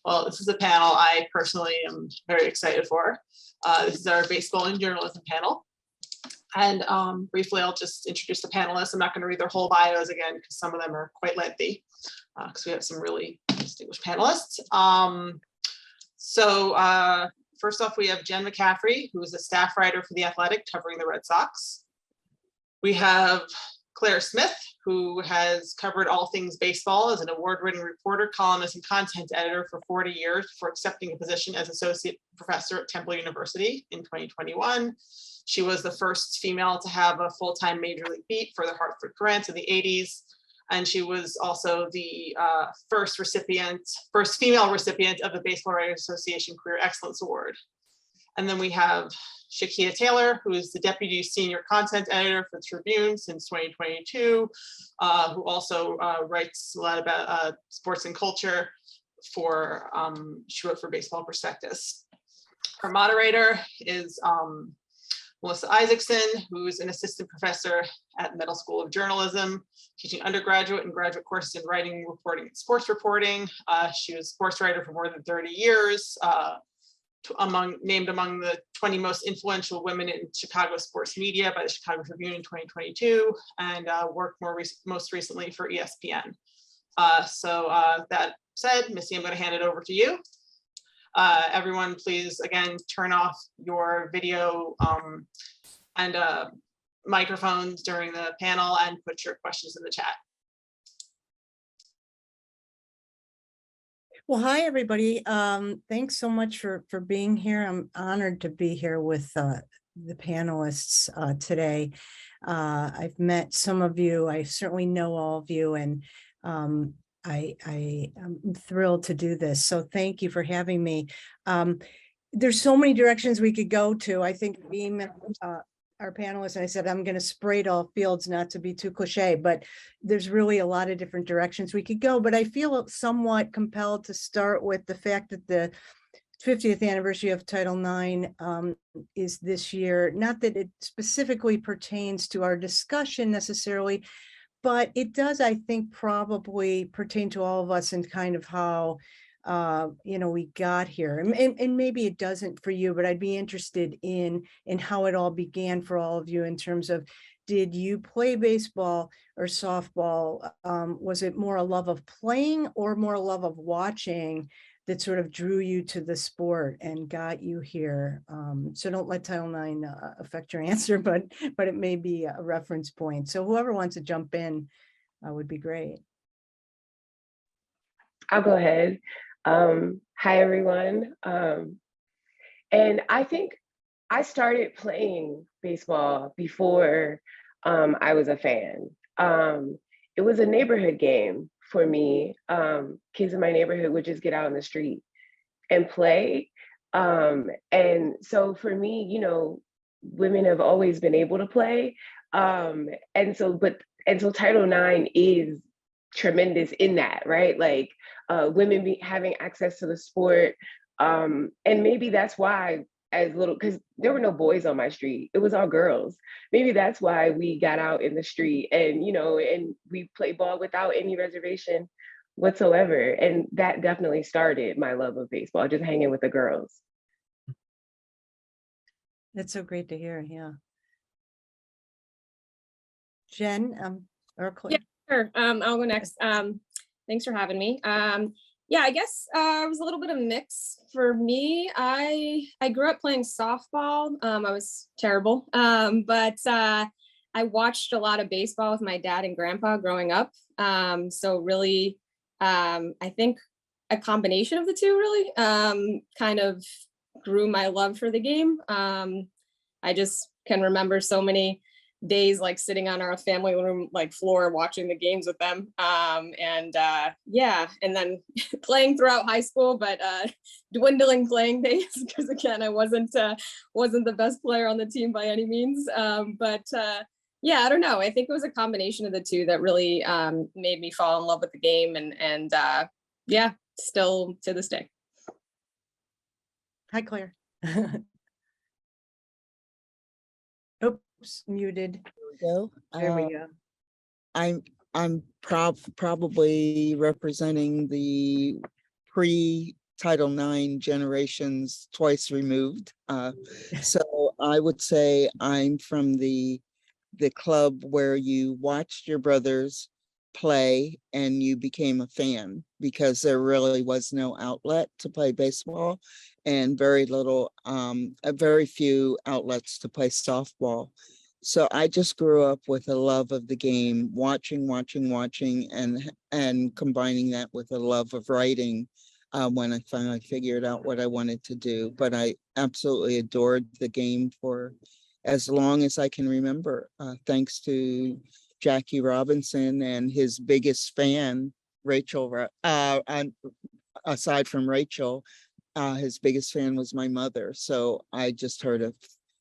Well, this is a panel I personally am very excited for. This is our baseball and journalism panel. And briefly, I'll just introduce the panelists. I'm not going to read their whole bios again because some of them are quite lengthy because we have some really distinguished panelists. First off, we have Jenn Mccaffrey, who is a staff writer for The Athletic covering the Red Sox. We have Claire Smith, who has covered all things baseball as an award-winning reporter, columnist, and content editor for 40 years before accepting a position as associate professor at Temple University in 2021. She was the first female to have a full-time major league beat for the Hartford Courant in the 80s. And she was also the first female recipient of the Baseball Writers Association Career Excellence Award. And then we have Shaquille Taylor, who is the deputy senior content editor for Tribune since 2022, who also writes a lot about sports and culture she wrote for Baseball Prospectus. Our moderator is Melissa Isaacson, who is an assistant professor at Medill School of Journalism, teaching undergraduate and graduate courses in writing, reporting, and sports reporting. She was a sports writer for more than 30 years, named among the 20 most influential women in Chicago sports media by the Chicago Tribune in 2022, and worked most recently for ESPN. That said, Missy, I'm going to hand it over to you. Everyone, please, again, turn off your video and microphones during the panel and put your questions in the chat. Well, hi, everybody. Thanks so much for being here. I'm honored to be here with the panelists today. I've met some of you. I certainly know all of you, and I'm thrilled to do this. So thank you for having me. There's so many directions we could go to. I think being our panelists, and I said, I'm going to spray all fields, not to be too cliche, but there's really a lot of different directions we could go. But I feel somewhat compelled to start with the fact that the 50th anniversary of Title IX is this year. Not that it specifically pertains to our discussion necessarily, but it does, I think, probably pertain to all of us and kind of how we got here, and maybe it doesn't for you, but I'd be interested in how it all began for all of you in terms of, did you play baseball or softball? Was it more a love of playing or more a love of watching that sort of drew you to the sport and got you here? So don't let Title IX affect your answer, but it may be a reference point. So whoever wants to jump in would be great. I'll go ahead. Hi, everyone. And I think I started playing baseball before I was a fan. It was a neighborhood game for me. Kids in my neighborhood would just get out in the street and play. And so for me, women have always been able to play. And so Title IX is tremendous in that, right? Like women having access to the sport. And maybe that's why because there were no boys on my street, it was all girls. Maybe that's why we got out in the street and, and we played ball without any reservation whatsoever. And that definitely started my love of baseball, just hanging with the girls. That's so great to hear. Yeah. Jen, or Claire? Yeah, sure. I'll go next. Thanks for having me. Yeah, I guess it was a little bit of a mix for me. I grew up playing softball. I was terrible, but I watched a lot of baseball with my dad and grandpa growing up. So really, I think a combination of the two really kind of grew my love for the game. I just can remember so many days like sitting on our family room floor watching the games with them, and then playing throughout high school, but dwindling playing days because again I wasn't the best player on the team by any means, but I don't know, I think it was a combination of the two that really made me fall in love with the game, and still to this day. Hi, Claire. Oops, muted. There we go. I'm probably representing the pre Title IX generations twice removed. So I would say I'm from the club where you watched your brothers play and you became a fan, because there really was no outlet to play baseball and very few outlets to play softball. So I just grew up with a love of the game, watching, and combining that with a love of writing when I finally figured out what I wanted to do. But I absolutely adored the game for as long as I can remember, thanks to Jackie Robinson and his biggest fan, Rachel. Aside from Rachel, his biggest fan was my mother. So I just heard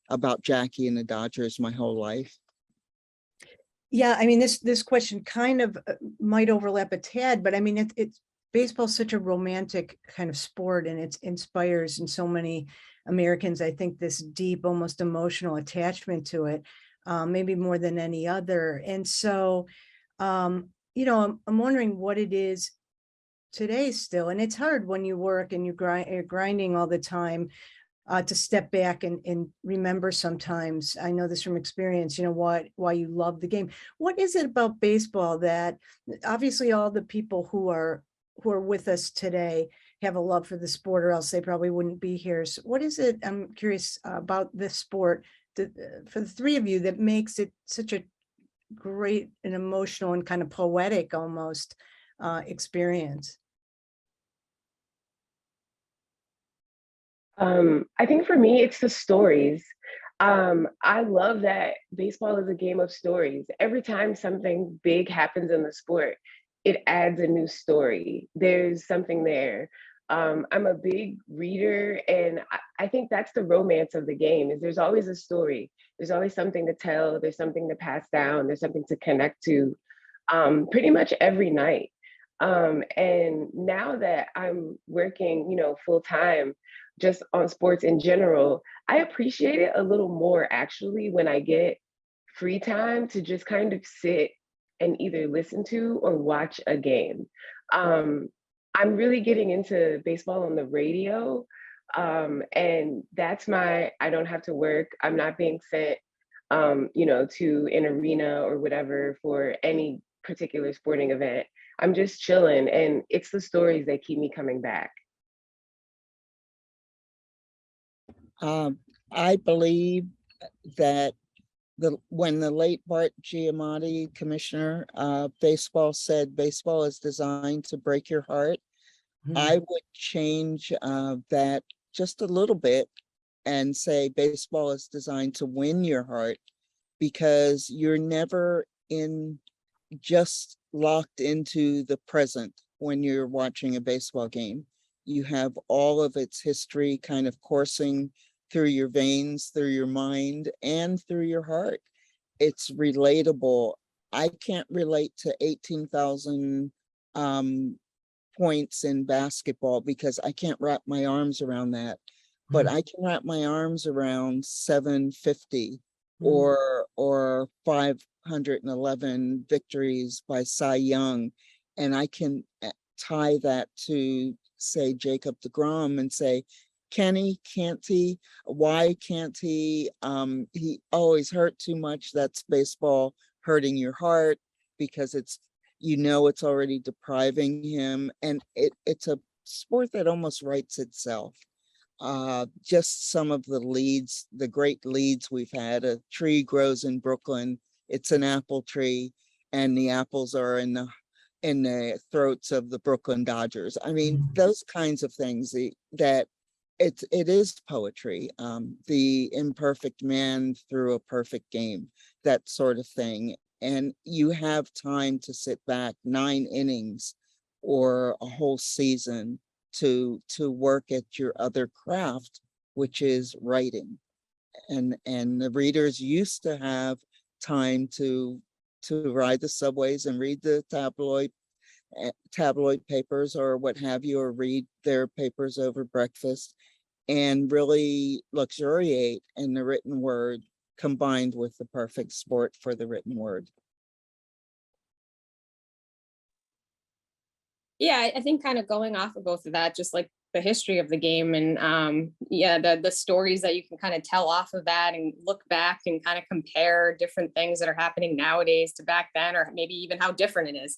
about Jackie and the Dodgers my whole life. Yeah, I mean, this question kind of might overlap a tad, but I mean, it's baseball's such a romantic kind of sport, and it inspires in so many Americans, I think, this deep, almost emotional attachment to it, maybe more than any other. And so, you know, I'm wondering what it is today still, and it's hard when you work and you're grinding all the time, to step back and remember sometimes. I know this from experience, you know, why you love the game. What is it about baseball that obviously all the people who are with us today have a love for the sport, or else they probably wouldn't be here. So what is it, I'm curious about this sport for the three of you, that makes it such a great and emotional and kind of poetic almost experience? I think for me, it's the stories. I love that baseball is a game of stories. Every time something big happens in the sport, it adds a new story. There's something there. I'm a big reader, and I think that's the romance of the game, is there's always a story. There's always something to tell. There's something to pass down. There's something to connect to, pretty much every night. And now that I'm working, you know, full time, just on sports in general, I appreciate it a little more actually when I get free time to just kind of sit and either listen to or watch a game. I'm really getting into baseball on the radio. And that's I don't have to work. I'm not being sent, you know, to an arena or whatever for any particular sporting event. I'm just chilling, and it's the stories that keep me coming back. I believe that when the late Bart Giamatti, commissioner of baseball, said baseball is designed to break your heart, I would change that just a little bit and say baseball is designed to win your heart, because you're never just locked into the present when you're watching a baseball game. You have all of its history kind of coursing through your veins, through your mind, and through your heart. It's relatable. I can't relate to 18,000 points in basketball because I can't wrap my arms around that. But I can wrap my arms around 750 or 511 victories by Cy Young. And I can tie that to, say, Jacob deGrom and say, can he, can't he? Why can't he? He always hurt too much. That's baseball hurting your heart, because it's, you know, it's already depriving him. And it's a sport that almost writes itself. Just some of the leads, the great leads we've had. A tree grows in Brooklyn. It's an apple tree, and the apples are in the throats of the Brooklyn Dodgers. I mean, those kinds of things that it is poetry. The imperfect man through a perfect game, that sort of thing. And you have time to sit back 9 innings or a whole season to work at your other craft, which is writing. And the readers used to have time to ride the subways and read the tabloid papers or what have you, or read their papers over breakfast, and really luxuriate in the written word, combined with the perfect sport for the written word. Yeah, I think kind of going off of both of that, just like the history of the game, and yeah, the stories that you can kind of tell off of that and look back and kind of compare different things that are happening nowadays to back then, or maybe even how different it is.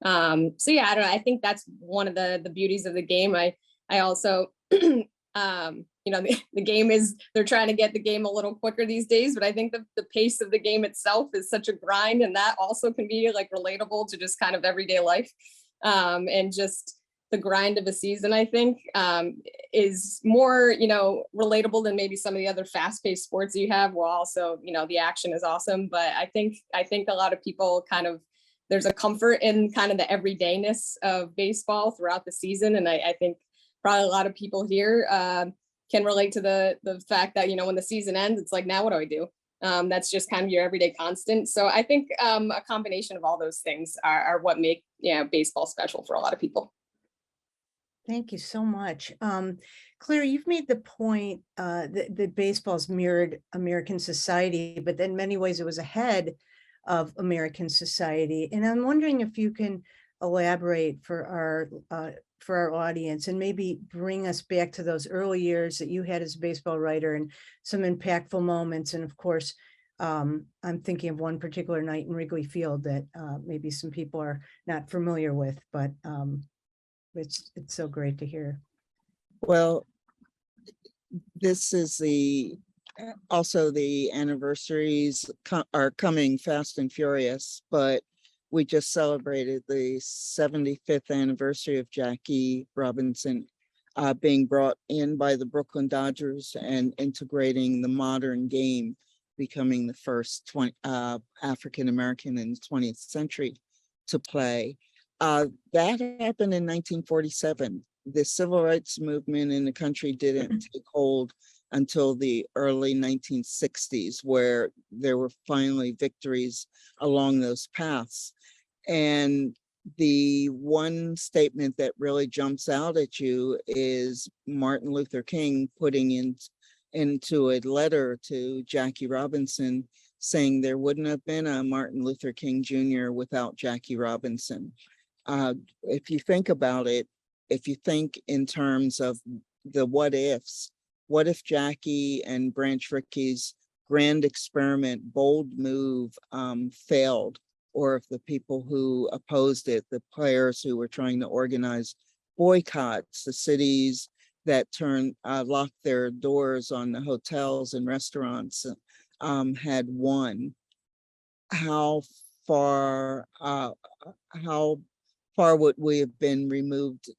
So yeah, I don't know. I think that's one of the beauties of the game. I also, you know, the game is, they're trying to get the game a little quicker these days, but I think the pace of the game itself is such a grind, and that also can be like relatable to just kind of everyday life. And just the grind of a season, I think, is more, you know, relatable than maybe some of the other fast-paced sports you have, where also, you know, the action is awesome. But I think a lot of people kind of, there's a comfort in kind of the everydayness of baseball throughout the season. And I think probably a lot of people here can relate to the fact that, you know, when the season ends, it's like, now what do I do? That's just kind of your everyday constant. So I think a combination of all those things are what make, baseball special for a lot of people. Thank you so much. Claire, you've made the point that baseball's mirrored American society, but in many ways it was ahead of American society. And I'm wondering if you can elaborate for our audience and maybe bring us back to those early years that you had as a baseball writer and some impactful moments. And of course, I'm thinking of one particular night in Wrigley Field that maybe some people are not familiar with, but it's so great to hear. Well, this is also the anniversaries are coming fast and furious, but we just celebrated the 75th anniversary of Jackie Robinson being brought in by the Brooklyn Dodgers and integrating the modern game, becoming the first African-American in the 20th century to play. That happened in 1947. The civil rights movement in the country didn't take hold until the early 1960s, where there were finally victories along those paths. And the one statement that really jumps out at you is Martin Luther King putting into a letter to Jackie Robinson saying there wouldn't have been a Martin Luther King Jr. without Jackie Robinson. If you think about it, if you think in terms of the what ifs, what if Jackie and Branch Rickey's grand experiment, bold move failed? Or if the people who opposed it, the players who were trying to organize boycotts, the cities that locked their doors on the hotels and restaurants had won, how far would we have been removed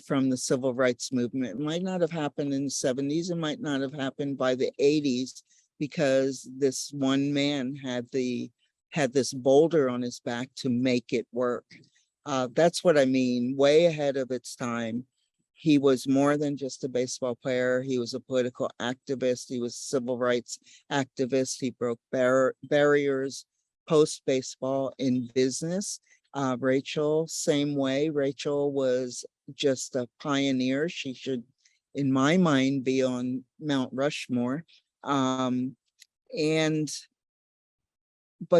from the civil rights movement? It might not have happened in the 70s. It might not have happened by the 80s because this one man had this boulder on his back to make it work. That's what I mean, way ahead of its time. He was more than just a baseball player. He was a political activist. He was a civil rights activist. He broke barriers post-baseball in business. Rachel, same way. Rachel was just a pioneer. She should, in my mind, be on Mount Rushmore. But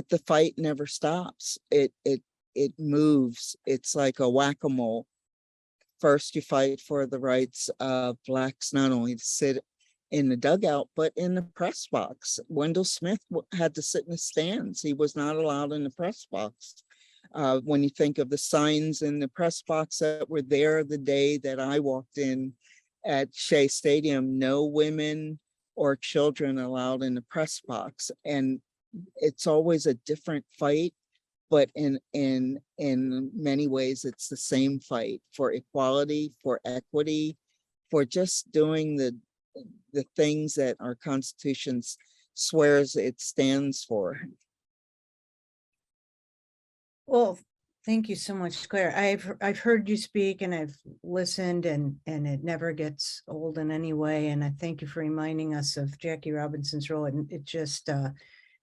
the fight never stops. It moves. It's like a whack-a-mole. First, you fight for the rights of Blacks not only to sit in the dugout, but in the press box. Wendell Smith had to sit in the stands. He was not allowed in the press box. When you think of the signs in the press box that were there the day that I walked in at Shea Stadium, no women or children allowed in the press box. And it's always a different fight, but in many ways, it's the same fight for equality, for equity, for just doing the things that our Constitution swears it stands for. Well, thank you so much, Claire. I've heard you speak and I've listened, and it never gets old in any way. And I thank you for reminding us of Jackie Robinson's role. And it just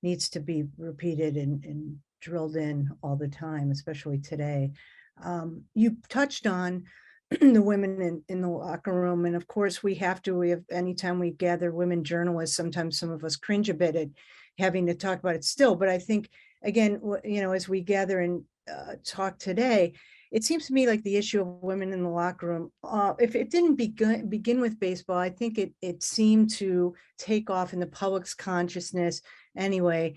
needs to be repeated and drilled in all the time, especially today. You touched on the women in the locker room. And of course we have anytime we gather women journalists, sometimes some of us cringe a bit at having to talk about it still. But I think, again, as we gather and talk today, it seems to me like the issue of women in the locker room, if it didn't begin with baseball, I think it seemed to take off in the public's consciousness anyway,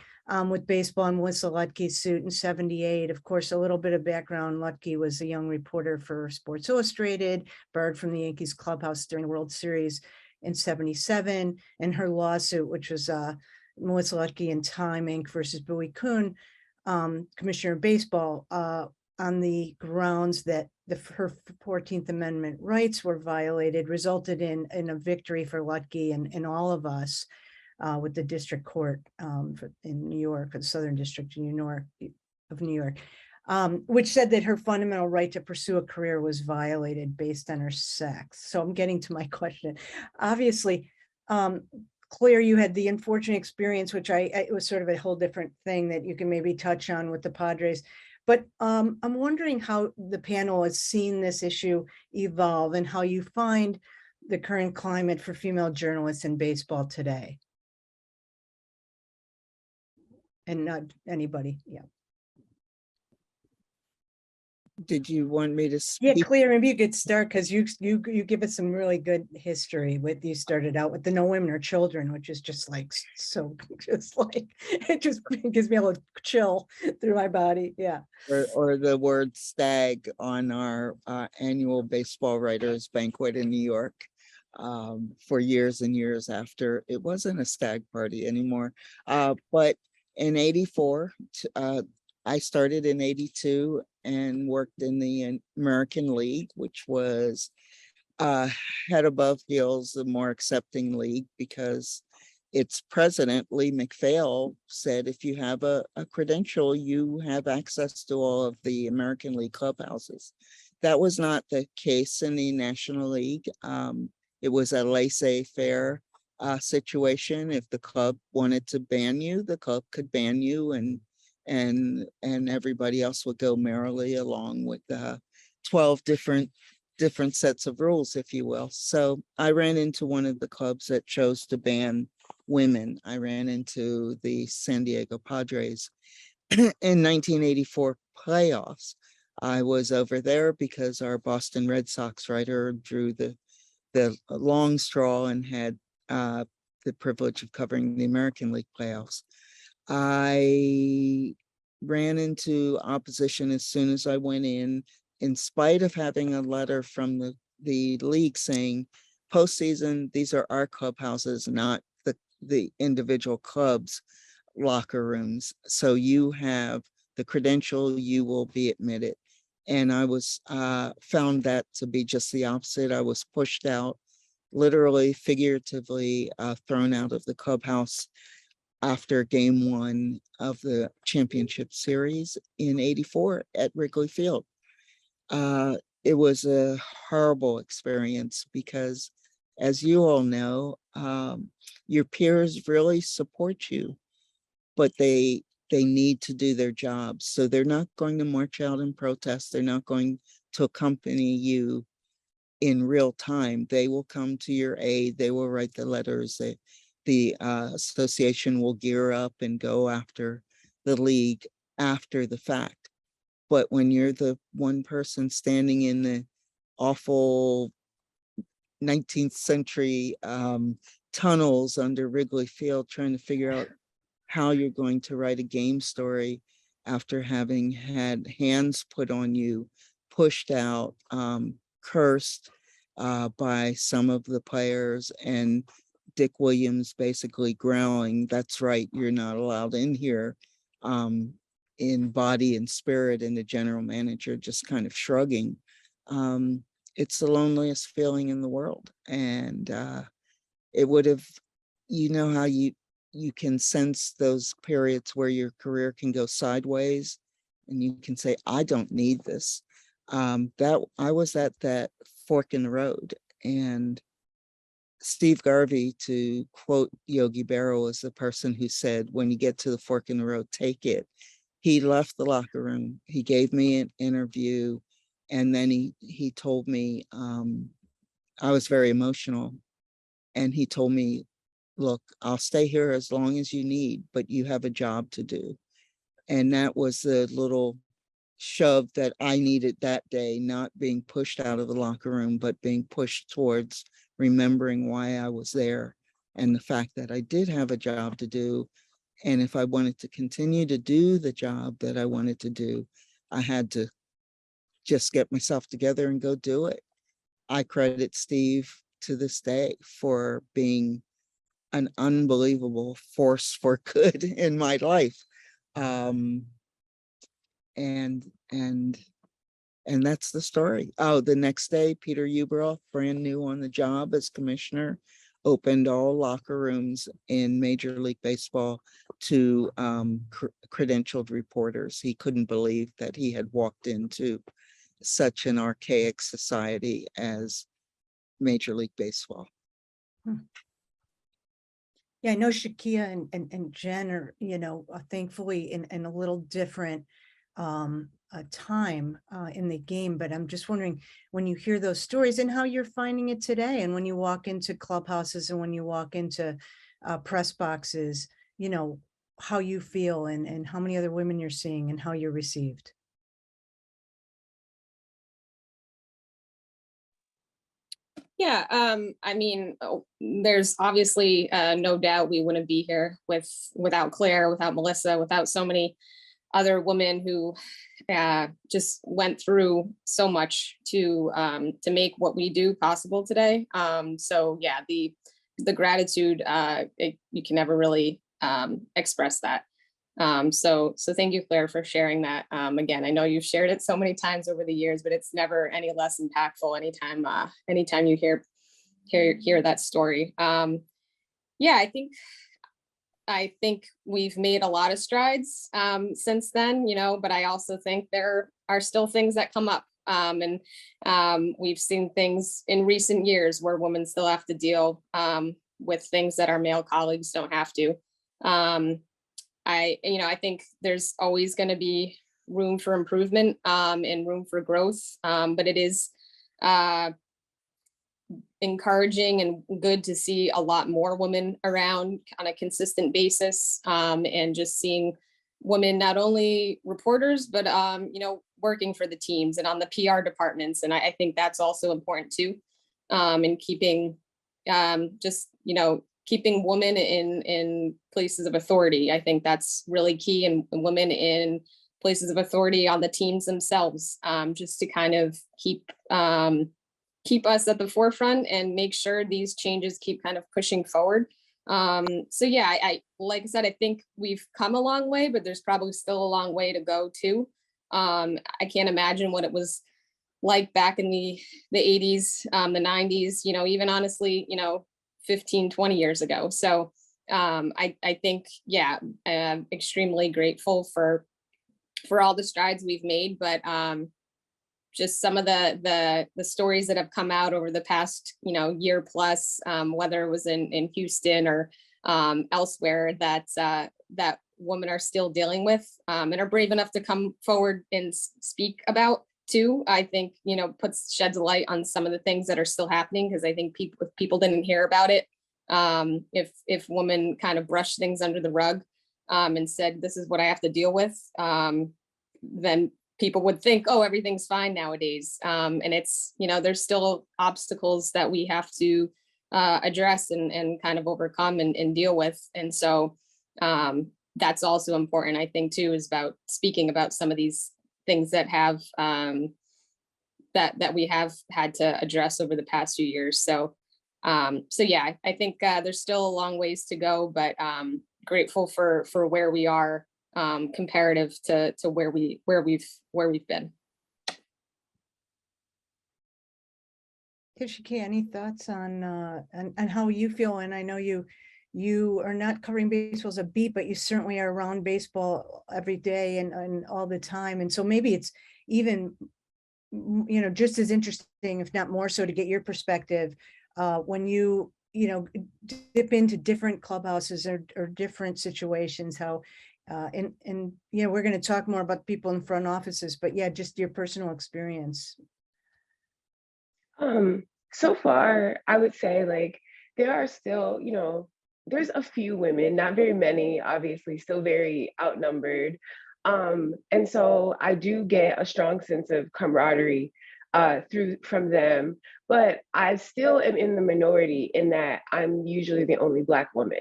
with baseball and Melissa Lutke's suit in 78. Of course, a little bit of background, Lutke was a young reporter for Sports Illustrated, barred from the Yankees clubhouse during the World Series in 77, and her lawsuit, which was Melissa Lutke and Time Inc. versus Bowie Kuhn, Commissioner of Baseball, on the grounds that her 14th Amendment rights were violated, resulted in a victory for Lutke and all of us with the district court in New York, the Southern District in New York, which said that her fundamental right to pursue a career was violated based on her sex. So I'm getting to my question. Obviously, Claire, you had the unfortunate experience, which it was sort of a whole different thing that you can maybe touch on with the Padres. But I'm wondering how the panel has seen this issue evolve and how you find the current climate for female journalists in baseball today. And not anybody, yeah. Did you want me to Yeah, speak? Claire, maybe you could start because you give us some really good history with, you started out with the no women or children, which is just like so, just like it just gives me a little chill through my body. Yeah. Or the word stag on our annual baseball writers banquet in New York for years and years after. It wasn't a stag party anymore. But in 84, I started in 82 and worked in the American League, which was head above heels, the more accepting league, because its president, Lee McPhail, said if you have a credential, you have access to all of the American League clubhouses. That was not the case in the National League. It was a laissez-faire situation. If the club wanted to ban you, the club could ban you, and everybody else would go merrily along with 12 different sets of rules, if you will. So I ran into one of the clubs that chose to ban women. I ran into the San Diego Padres in 1984 playoffs. I was over there because our Boston Red Sox writer drew the long straw and had the privilege of covering the American League playoffs. I ran into opposition as soon as I went in spite of having a letter from the league saying, postseason, these are our clubhouses, not the individual clubs' locker rooms. So you have the credential, you will be admitted. And I was found that to be just the opposite. I was pushed out, literally, figuratively thrown out of the clubhouse after game 1 of the championship series in 84 at Wrigley Field. It was a horrible experience because, as you all know, your peers really support you, but they need to do their jobs. So they're not going to march out and protest. They're not going to accompany you in real time. They will come to your aid. They will write the letters. The association will gear up and go after the league after the fact. But when you're the one person standing in the awful 19th century tunnels under Wrigley Field trying to figure out how you're going to write a game story after having had hands put on you, pushed out, cursed by some of the players, and Dick Williams basically growling, "That's right, you're not allowed in here," in body and spirit, and the general manager just kind of shrugging. It's the loneliest feeling in the world. And it would have, you know how you can sense those periods where your career can go sideways and you can say, I don't need this. That I was at that fork in the road. And Steve Garvey, to quote Yogi Berra, was the person who said, when you get to the fork in the road, take it. He left the locker room. He gave me an interview. And then he told me, I was very emotional. And he told me, look, I'll stay here as long as you need, but you have a job to do. And that was the little shove that I needed that day, not being pushed out of the locker room, but being pushed towards remembering why I was there and the fact that I did have a job to do. And if I wanted to continue to do the job that I wanted to do, I had to just get myself together and go do it. I credit Steve to this day for being an unbelievable force for good in my life. And that's the story. Oh, the next day, Peter Uberoff, brand new on the job as commissioner, opened all locker rooms in Major League Baseball to credentialed reporters. He couldn't believe that he had walked into such an archaic society as Major League Baseball. Yeah, I know Shakeia and Jenn are, thankfully in a little different time in the game, but I'm just wondering, when you hear those stories and how you're finding it today, and when you walk into clubhouses and when you walk into press boxes, how you feel and how many other women you're seeing and how you're received. Yeah, I mean, there's obviously no doubt we wouldn't be here without Claire, without Melissa, without so many other women who just went through so much to make what we do possible today. So yeah, the gratitude, you can never really express that. So thank you, Claire, for sharing that. Again, I know you've shared it so many times over the years, but it's never any less impactful anytime you hear that story. Yeah, I think we've made a lot of strides since then, but I also think there are still things that come up. And we've seen things in recent years where women still have to deal with things that our male colleagues don't have to. I think there's always going to be room for improvement and room for growth, but it is encouraging and good to see a lot more women around on a consistent basis, and just seeing women, not only reporters, but working for the teams and on the PR departments. And I think that's also important too, in keeping keeping women in places of authority. I think that's really key, and women in places of authority on the teams themselves, just to kind of keep us at the forefront and make sure these changes keep kind of pushing forward. So yeah, I like I said, I think we've come a long way, but there's probably still a long way to go too. I can't imagine what it was like back in the 80s, the 90s, even honestly, 15, 20 years ago. So I think, yeah, I'm extremely grateful for all the strides we've made, but just some of the stories that have come out over the past, year plus, whether it was in Houston or elsewhere, that women are still dealing with, and are brave enough to come forward and speak about too, I think, sheds a light on some of the things that are still happening, because I think people didn't hear about it. If women kind of brushed things under the rug and said, this is what I have to deal with, then people would think, oh, everything's fine nowadays. And it's, there's still obstacles that we have to address and kind of overcome and deal with. And so that's also important, I think, too, is about speaking about some of these things that have that we have had to address over the past few years. So yeah, I think there's still a long ways to go, but grateful for where we are comparative to where we've been. Shakeia, any thoughts on how you feel? And I know you are not covering baseball as a beat, but you certainly are around baseball every day and all the time. And so maybe it's even, just as interesting, if not more so, to get your perspective when you dip into different clubhouses or different situations, how and we're going to talk more about people in front offices, but yeah, just your personal experience. So far, I would say, like, there are still, there's a few women, not very many, obviously, still very outnumbered. And so I do get a strong sense of camaraderie from them, but I still am in the minority in that I'm usually the only Black woman.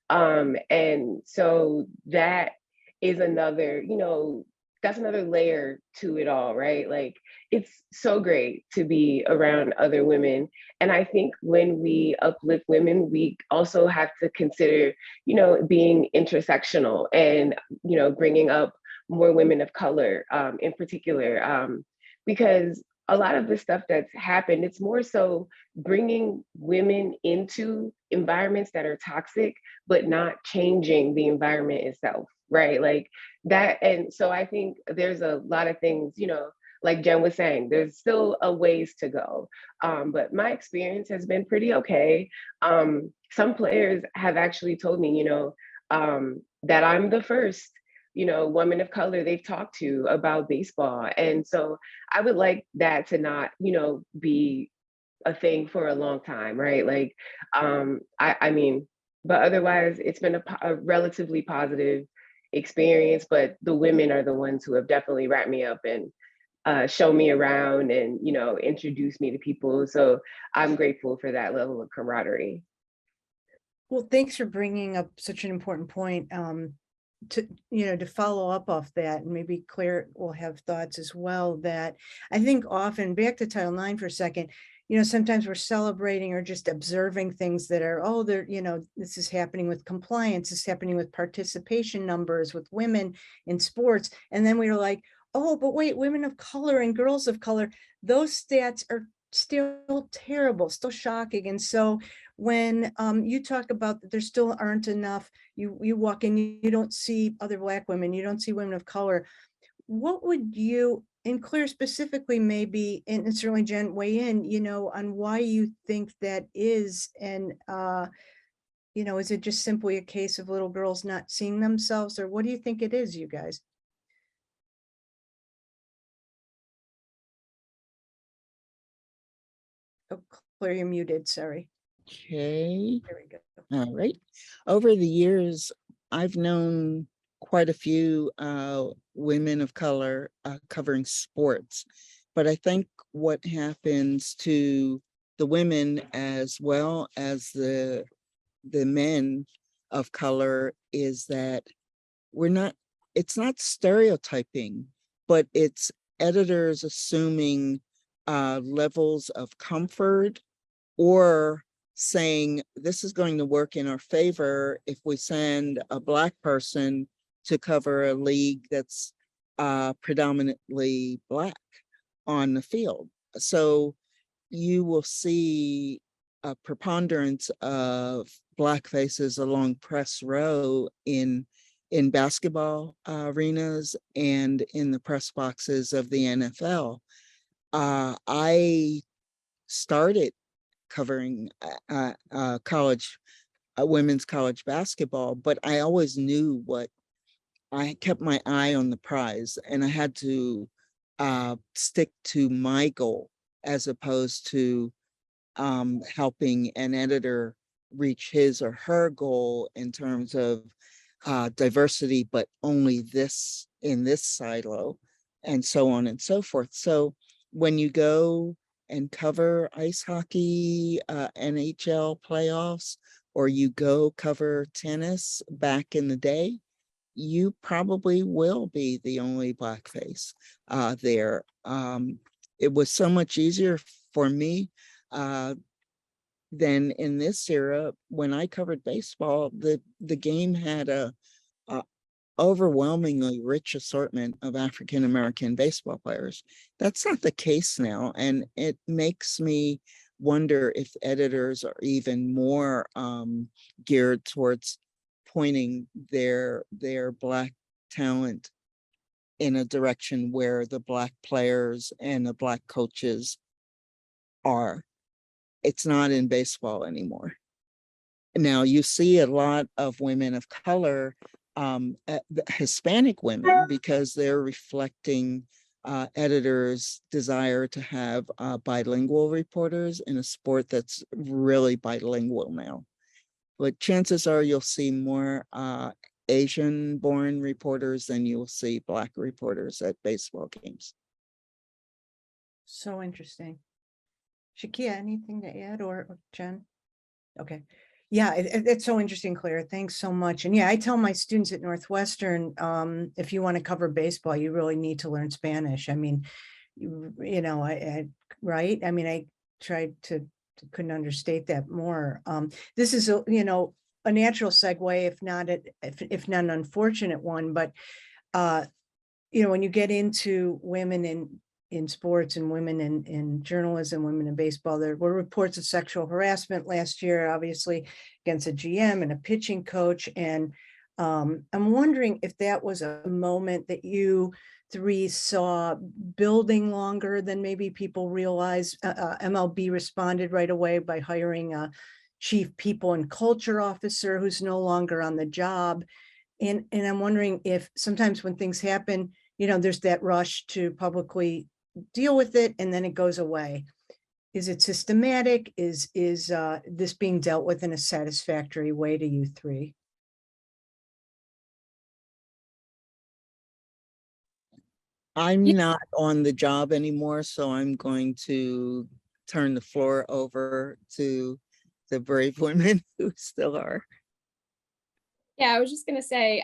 And so that is another, that's another layer to it all, right? Like, it's so great to be around other women. And I think when we uplift women, we also have to consider, being intersectional and, bringing up more women of color in particular, because a lot of the stuff that's happened, it's more so bringing women into environments that are toxic, but not changing the environment itself, right? Like that. And so I think there's a lot of things, like Jenn was saying, there's still a ways to go. But my experience has been pretty okay. Some players have actually told me, that I'm the first woman of color they've talked to about baseball. And so I would like that to not, be a thing for a long time, right? Like, I mean, but otherwise it's been a relatively positive experience, but the women are the ones who have definitely wrapped me up and show me around and, introduce me to people. So I'm grateful for that level of camaraderie. Well, thanks for bringing up such an important point. To follow up off that, and maybe Claire will have thoughts as well, that I think often, back to Title IX for a second, sometimes we're celebrating or just observing things that are, this is happening with compliance, this is happening with participation numbers with women in sports. And then we're like, oh, but wait, women of color and girls of color, those stats are still terrible, still shocking. And so when you talk about that there still aren't enough, you walk in, you don't see other Black women, you don't see women of color. What would you, and Claire specifically maybe, and certainly Jenn, weigh in, on why you think that is, and is it just simply a case of little girls not seeing themselves, or what do you think it is, you guys? Oh, Claire, you're muted, sorry. Okay. There we go. All right. Over the years, I've known quite a few women of color covering sports, but I think what happens to the women as well as the men of color is that it's not stereotyping, but it's editors assuming levels of comfort, or saying this is going to work in our favor if we send a Black person to cover a league that's predominantly Black on the field. So you will see a preponderance of Black faces along press row in basketball arenas and in the press boxes of the NFL. I started covering college, women's college basketball, but I always knew I kept my eye on the prize, and I had to stick to my goal as opposed to helping an editor reach his or her goal in terms of diversity, but only this in this silo, and so on and so forth. So when you go and cover ice hockey, NHL playoffs, or you go cover tennis back in the day, you probably will be the only Black face there. It was so much easier for me than in this era. When I covered baseball, the game had a overwhelmingly rich assortment of African-American baseball players. That's not the case now. And it makes me wonder if editors are even more geared towards pointing their Black talent in a direction where the Black players and the Black coaches are. It's not in baseball anymore. Now you see a lot of women of color, Hispanic women, because they're reflecting editors' desire to have bilingual reporters in a sport that's really bilingual now. But chances are you'll see more Asian born reporters than you will see Black reporters at baseball games. So interesting. Shakeia, anything to add, or Jen? Okay. Yeah, it's so interesting, Claire. Thanks so much. And yeah, I tell my students at Northwestern, if you want to cover baseball, you really need to learn Spanish. I mean, you know, right? I mean, I tried to couldn't understate that more. This is a, you know, a natural segue, if not an unfortunate one, but you know, when you get into women in sports and women in journalism, women in baseball, there were reports of sexual harassment last year, obviously against a GM and a pitching coach. And I'm wondering if that was a moment that you three saw building longer than maybe people realize. MLB responded right away by hiring a chief people and culture officer who's no longer on the job. And I'm wondering if sometimes when things happen, you know, there's that rush to publicly deal with it and then it goes away. Is it systematic? Is this being dealt with in a satisfactory way to you three? I'm Yeah. not on the job anymore, so I'm going to turn the floor over to the brave women who still are. Yeah, I was just gonna say,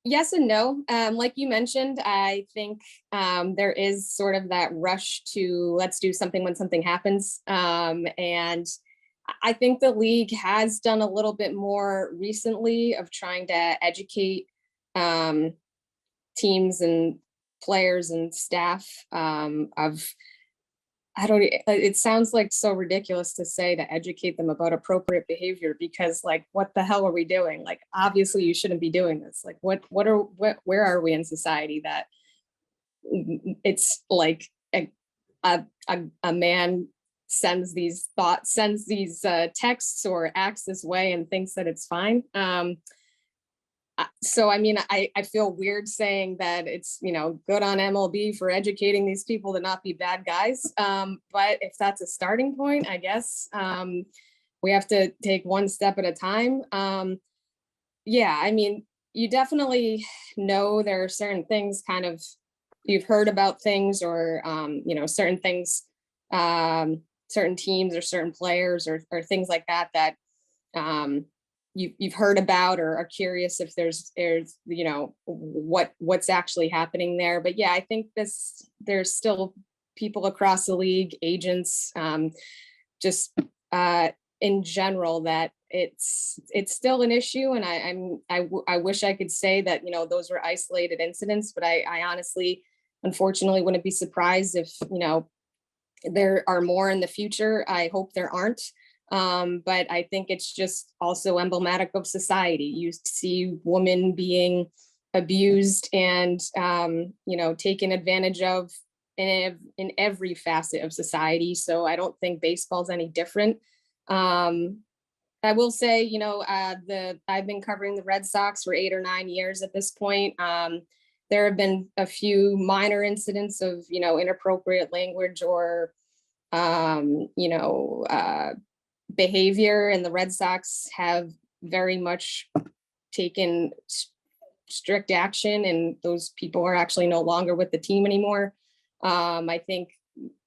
yes and no. Like you mentioned, I think there is sort of that rush to let's do something when something happens. And I think the league has done a little bit more recently of trying to educate teams and players and staff of, it sounds like so ridiculous to say to educate them about appropriate behavior, because like, what the hell are we doing? Like, obviously you shouldn't be doing this. Like, where are we in society that it's like a man sends these texts or acts this way and thinks that it's fine. So, I mean, I feel weird saying that it's, you know, good on MLB for educating these people to not be bad guys. But if that's a starting point, I guess we have to take one step at a time. Yeah, I mean, you definitely know there are certain things kind of, you've heard about things or, you know, certain things, certain teams or certain players or things like that, that you've heard about or are curious if there's you know what's actually happening there. But yeah, I think there's still people across the league, agents, just in general, that it's still an issue. And I wish I could say that, you know, those were isolated incidents, but I honestly, unfortunately, wouldn't be surprised if, you know, there are more in the future. I hope there aren't. But I think it's just also emblematic of society. You see women being abused and, you know, taken advantage of in every facet of society. So I don't think baseball's any different. I will say, you know, I've been covering the Red Sox for 8 or 9 years at this point. There have been a few minor incidents of, you know, inappropriate language or, you know, behavior, and the Red Sox have very much taken strict action, and those people are actually no longer with the team anymore. I think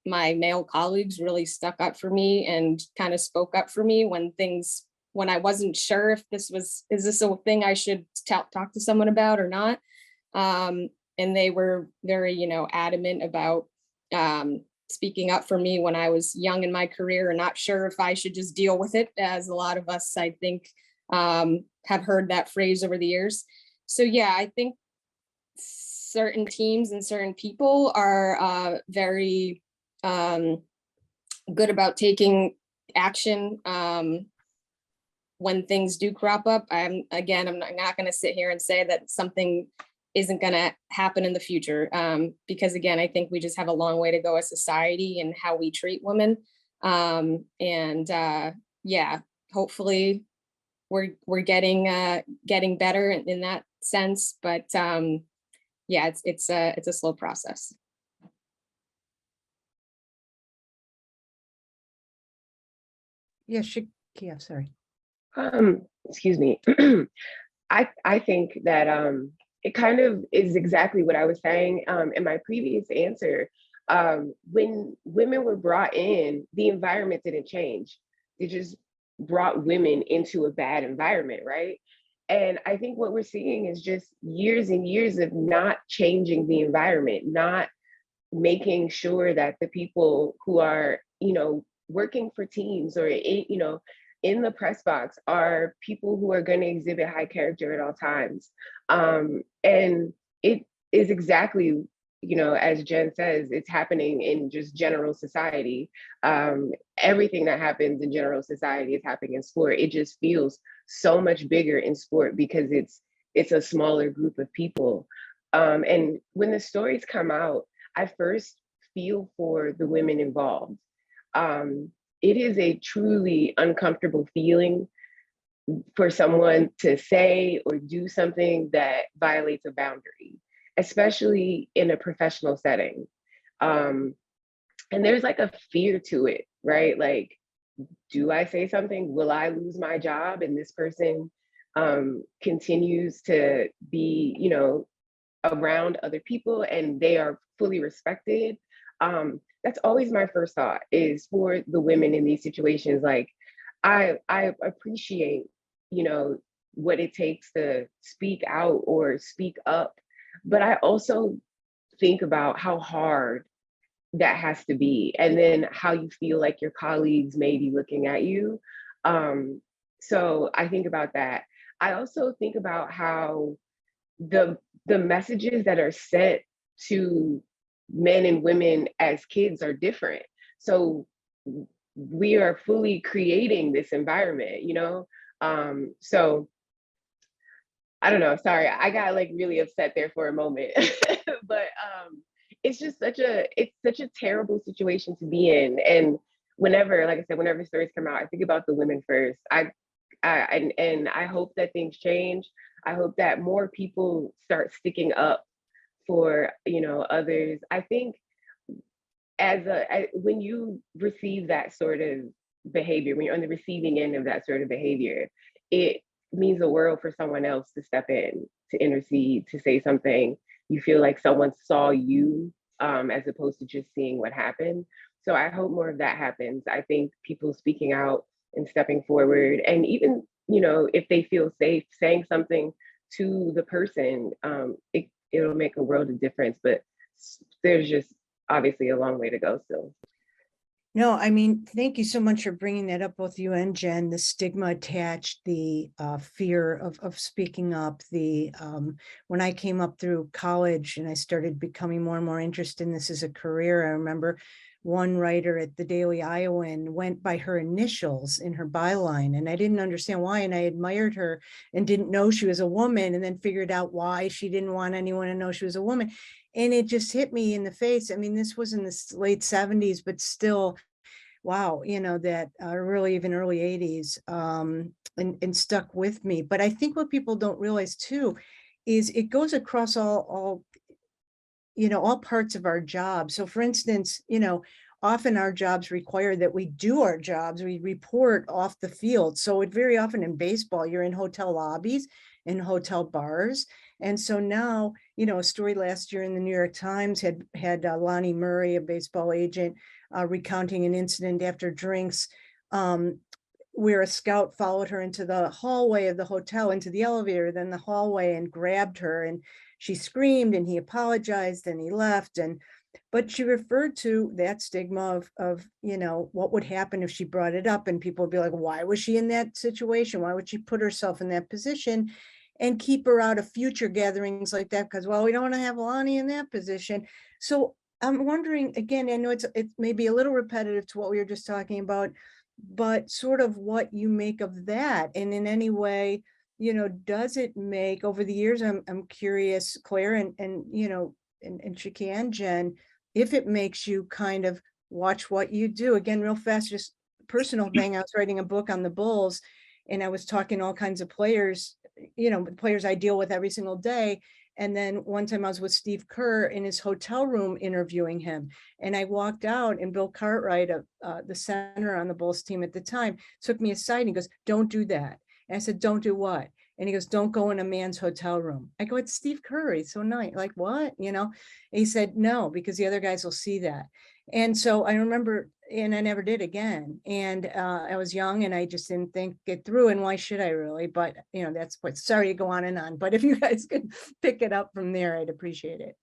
my male colleagues really stuck up for me and kind of spoke up for me when I wasn't sure if is this a thing I should talk to someone about or not. And they were very, you know, adamant about speaking up for me when I was young in my career and not sure if I should just deal with it, as a lot of us, I think, have heard that phrase over the years. So yeah, I think certain teams and certain people are very good about taking action when things do crop up. I'm not going to sit here and say that something isn't going to happen in the future, because again, I think we just have a long way to go as society and how we treat women. Yeah, hopefully we're getting better in that sense, but yeah, it's a slow process. Yeah, Shakeia, sorry. Excuse me. I think that it kind of is exactly what I was saying in my previous answer. When women were brought in, the environment didn't change. It just brought women into a bad environment, right? And I think what we're seeing is just years and years of not changing the environment, not making sure that the people who are, working for teams or, in the press box are people who are going to exhibit high character at all times. And it is exactly, as Jenn says, it's happening in just general society. Everything that happens in general society is happening in sport. It just feels so much bigger in sport because it's a smaller group of people. And when the stories come out, I first feel for the women involved. It is a truly uncomfortable feeling for someone to say or do something that violates a boundary, especially in a professional setting. And there's like a fear to it, right? Like, do I say something? Will I lose my job? And this person continues to be, around other people and they are fully respected. That's always my first thought, is for the women in these situations. Like, I appreciate, what it takes to speak out or speak up, but I also think about how hard that has to be, and then how you feel like your colleagues may be looking at you. So I think about that. I also think about how the messages that are sent to men and women as kids are different. So we are fully creating this environment, so I don't know, sorry, I got like really upset there for a moment. But it's just such a terrible situation to be in. And whenever, like I said, whenever stories come out, I think about the women first. And I hope that things change. I hope that more people start sticking up for, others. I think when you receive that sort of behavior, when you're on the receiving end of that sort of behavior, it means the world for someone else to step in, to intercede, to say something. You feel like someone saw you, as opposed to just seeing what happened. So I hope more of that happens. I think people speaking out and stepping forward, and even, if they feel safe saying something to the person, it'll make a world of difference. But there's just obviously a long way to go still. No, I mean, thank you so much for bringing that up, both you and Jenn, the stigma attached, the fear of speaking up. When I came up through college and I started becoming more and more interested in this as a career, I remember one writer at the Daily Iowan went by her initials in her byline, and I didn't understand why, and I admired her and didn't know she was a woman, and then figured out why she didn't want anyone to know she was a woman. And it just hit me in the face. I mean, this was in the late 70s, but still, wow, that really even early 80s, and stuck with me. But I think what people don't realize too is it goes across all parts of our job. So for instance, often our jobs require that we do our jobs, we report off the field. So it very often in baseball, you're in hotel lobbies, in hotel bars. And so now, a story last year in the New York Times had Lonnie Murray, a baseball agent, recounting an incident after drinks, where a scout followed her into the hallway of the hotel, into the elevator, then the hallway, and grabbed her, and she screamed, and he apologized, and he left. But she referred to that stigma of what would happen if she brought it up, and people would be like, why was she in that situation? Why would she put herself in that position and keep her out of future gatherings like that? Because, well, we don't want to have Lonnie in that position. So I'm wondering, again, I know it's maybe a little repetitive to what we were just talking about, but sort of what you make of that. And in any way, does it make, over the years, I'm curious, Claire and Shakeia and Jenn, if it makes you kind of watch what you do. Again, real fast, just personal thing. I was writing a book on the Bulls, and I was talking to all kinds of players, players I deal with every single day. And then one time I was with Steve Kerr in his hotel room interviewing him. And I walked out, and Bill Cartwright, the center on the Bulls team at the time, took me aside and he goes, don't do that. And I said, don't do what? And he goes, don't go in a man's hotel room. I go, it's Steve Curry. So nice. Like, what? You know, and he said, no, because the other guys will see that. And so I remember, and I never did again. And I was young and I just didn't think it through. And why should I really? But, you know, that's what, sorry to go on and on. But if you guys could pick it up from there, I'd appreciate it.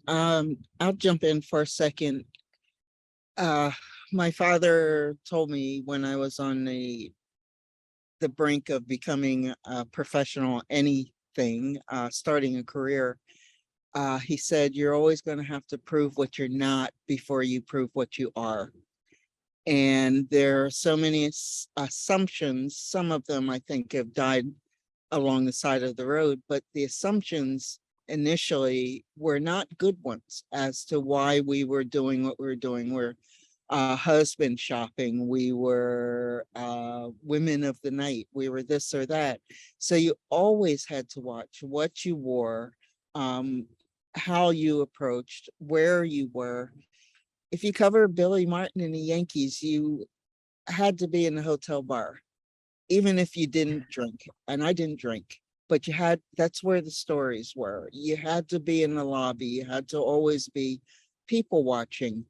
I'll jump in for a second. My father told me when I was on the brink of becoming a professional anything, starting a career, he said, you're always going to have to prove what you're not before you prove what you are. And there are so many assumptions. Some of them I think have died along the side of the road, but the assumptions initially were not good ones as to why we were doing what we were doing. We're husband shopping, we were women of the night, we were this or that. So you always had to watch what you wore, how you approached, where you were. If you cover Billy Martin and the Yankees, you had to be in the hotel bar, even if you didn't drink. And I didn't drink, but you had, that's where the stories were. You had to be in the lobby. You had to always be people watching.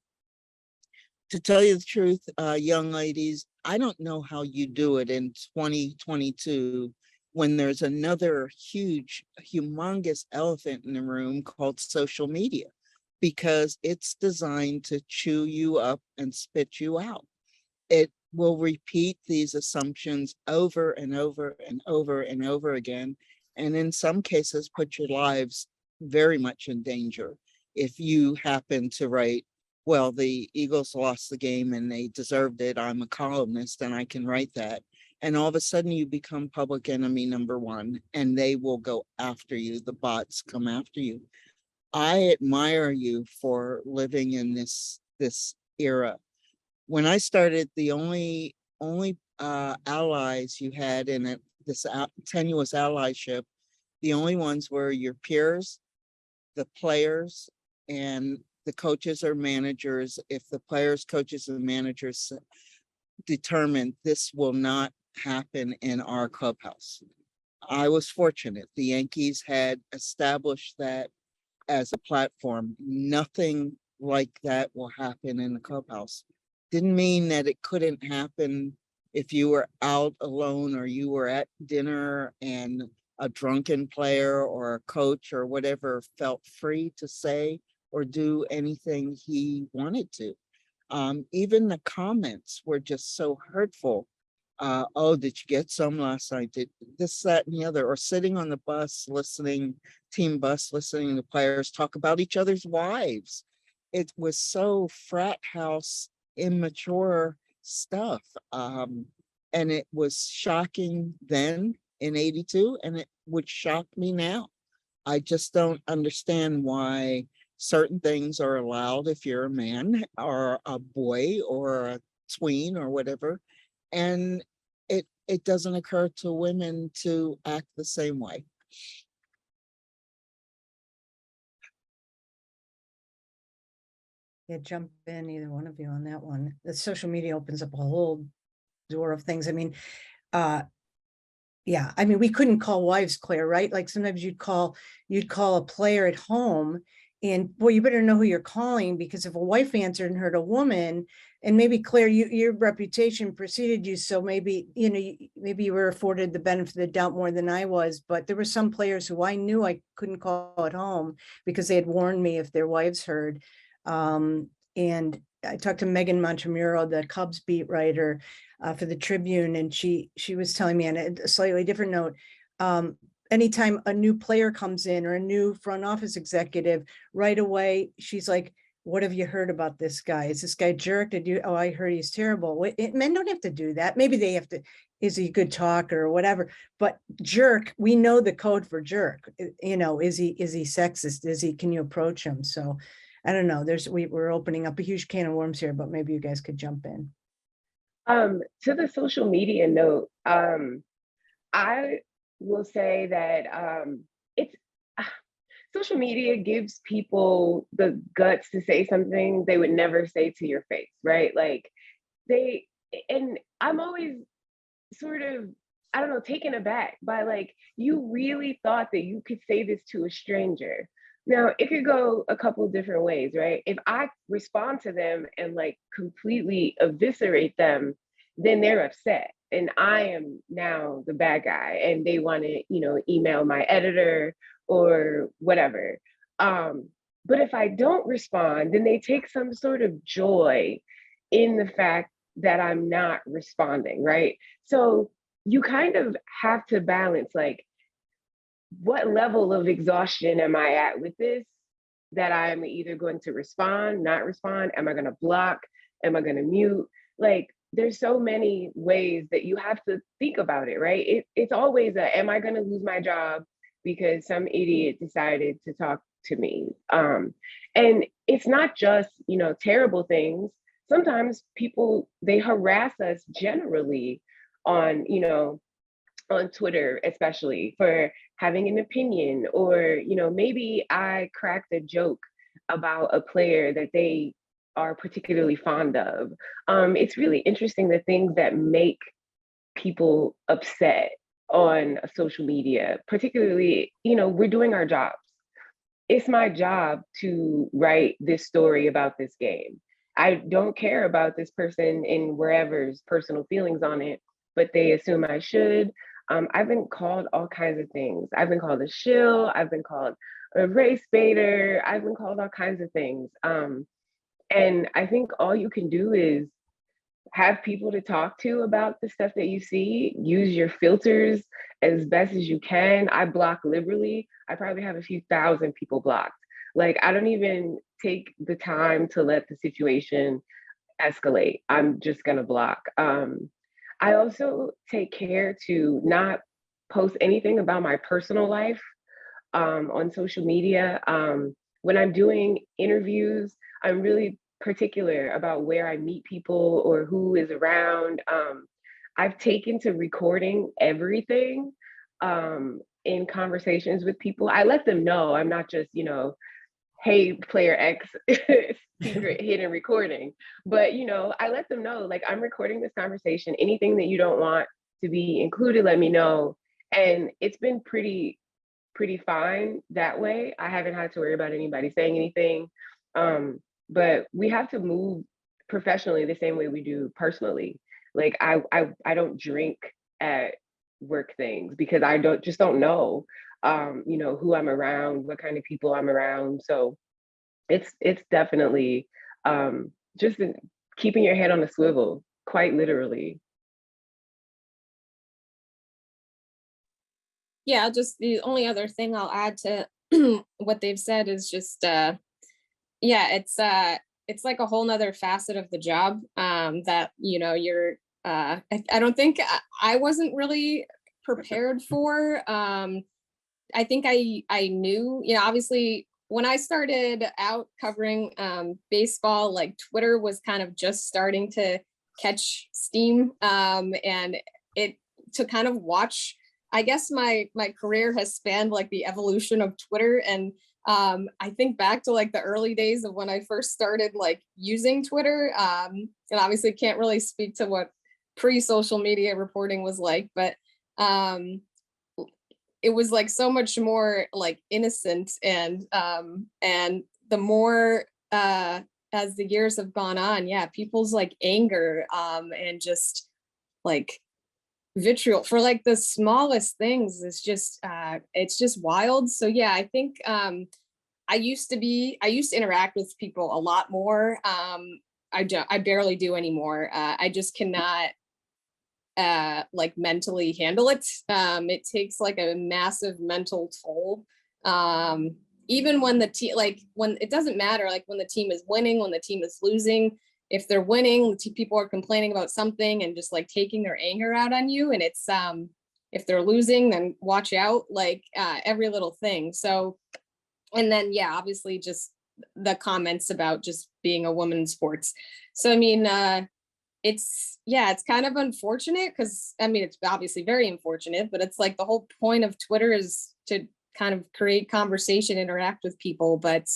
To tell you the truth, young ladies, I don't know how you do it in 2022 when there's another huge, humongous elephant in the room called social media, because it's designed to chew you up and spit you out. It will repeat these assumptions over and over and over and over again, and in some cases put your lives very much in danger. If you happen to write, well, the Eagles lost the game and they deserved it, I'm a columnist and I can write that, and all of a sudden you become public enemy number one, and they will go after you. The bots come after you. I admire you for living in this era. When I started, the only allies you had in it, this tenuous allyship, the only ones were your peers, the players, and the coaches or managers. If the players, coaches, and managers determined this will not happen in our clubhouse. I was fortunate. The Yankees had established that as a platform. Nothing like that will happen in the clubhouse. Didn't mean that it couldn't happen if you were out alone or you were at dinner and a drunken player or a coach or whatever felt free to say or do anything he wanted to. Even the comments were just so hurtful. Oh, did you get some last night? Did this, that, and the other? Or sitting on the bus listening, team bus, listening to players talk about each other's wives. It was so frat house immature stuff. And it was shocking then in '82, and it would shock me now. I just don't understand why certain things are allowed if you're a man or a boy or a tween or whatever, and it doesn't occur to women to act the same way. Yeah, jump in, either one of you on that one. The social media opens up a whole door of things. I mean, yeah, I mean, we couldn't call wives, Claire, right? Like sometimes you'd call a player at home, and boy, you better know who you're calling, because if a wife answered and heard a woman, and maybe Claire, your reputation preceded you, so maybe, you know, maybe you were afforded the benefit of the doubt more than I was, but there were some players who I knew I couldn't call at home because they had warned me if their wives heard. And I talked to Megan Montemuro, the Cubs beat writer for the Tribune, and she was telling me on a slightly different note, anytime a new player comes in or a new front office executive, right away she's like, what have you heard about this guy? Is this guy jerk? Did you? Oh, I heard he's terrible. Men don't have to do that. Maybe they have to. Is he a good talker or whatever? But jerk, we know the code for jerk. You know, is he sexist? Can you approach him? So I don't know. We're opening up a huge can of worms here, but maybe you guys could jump in. To the social media note, I will say that it's social media gives people the guts to say something they would never say to your face, right? Like and I'm always sort of, I don't know, taken aback by like, you really thought that you could say this to a stranger. Now, it could go a couple different ways, right? If I respond to them and like completely eviscerate them, then they're upset. And I am now the bad guy and they want to, you know, email my editor or whatever. But if I don't respond, then they take some sort of joy in the fact that I'm not responding, right? So you kind of have to balance like, what level of exhaustion am I at with this? That I'm either going to respond, not respond, am I going to block, am I going to mute? Like, there's so many ways that you have to think about it, right? It's always am I going to lose my job because some idiot decided to talk to me? And it's not just, you know, terrible things. Sometimes people, they harass us generally on, you know, on Twitter, especially for having an opinion, or, you know, maybe I cracked a joke about a player that they are particularly fond of. It's really interesting the things that make people upset on social media, particularly, you know, we're doing our jobs. It's my job to write this story about this game. I don't care about this person and wherever's personal feelings on it, but they assume I should. I've been called all kinds of things. I've been called a shill. I've been called a race baiter. I've been called all kinds of things. And I think all you can do is have people to talk to about the stuff that you see. Use your filters as best as you can. I block liberally. I probably have a few thousand people blocked. Like, I don't even take the time to let the situation escalate. I'm just gonna block. I also take care to not post anything about my personal life on social media. When I'm doing interviews, I'm really particular about where I meet people or who is around. I've taken to recording everything in conversations with people. I let them know I'm not just, you know, hey, player X, secret hidden recording. But, you know, I let them know, like, I'm recording this conversation. Anything that you don't want to be included, let me know. And it's been pretty fine that way. I haven't had to worry about anybody saying anything. But we have to move professionally the same way we do personally. Like, I don't drink at work things because I don't know, you know, who I'm around, what kind of people I'm around. So it's definitely just keeping your head on a swivel, quite literally. Yeah, just the only other thing I'll add to what they've said is just yeah, it's like a whole nother facet of the job that, you know, you're I don't think I wasn't really prepared for. I think I knew, you know, obviously when I started out covering baseball, like Twitter was kind of just starting to catch steam, and it to kind of watch, I guess my career has spanned like the evolution of Twitter. And I think back to like the early days of when I first started like using Twitter, and obviously can't really speak to what pre-social media reporting was like, but it was like so much more like innocent, and the more as the years have gone on, yeah, people's like anger and just like vitriol for like the smallest things is just it's just wild. So yeah, I think I used to interact with people a lot more. I barely do anymore. I just cannot like mentally handle it. It takes like a massive mental toll. Even when the team, like when it doesn't matter, like when the team is winning, when the team is losing, if they're winning, people are complaining about something and just like taking their anger out on you. And it's, if they're losing, then watch out, like every little thing. So, and then, yeah, obviously just the comments about just being a woman in sports. So, I mean, it's kind of unfortunate because, I mean, it's obviously very unfortunate, but it's like the whole point of Twitter is to kind of create conversation, interact with people. But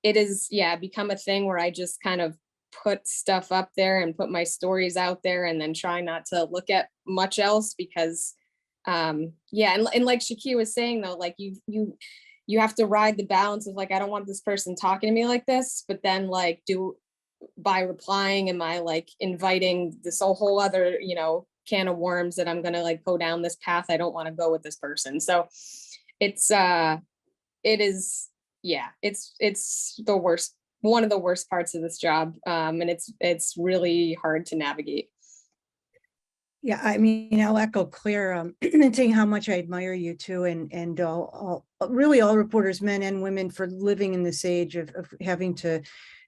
it is, yeah, become a thing where I just kind of put stuff up there and put my stories out there and then try not to look at much else because yeah, and like Shaquille was saying though, like you have to ride the balance of like, I don't want this person talking to me like this, but then like by replying, am I like inviting this whole other, you know, can of worms that I'm gonna like go down this path I don't want to go with this person. So it's it is, yeah, it's the worst, one of the worst parts of this job. And it's really hard to navigate. Yeah, I mean, I'll echo Claire, and saying how much I admire you too, and all really all reporters, men and women, for living in this age of having to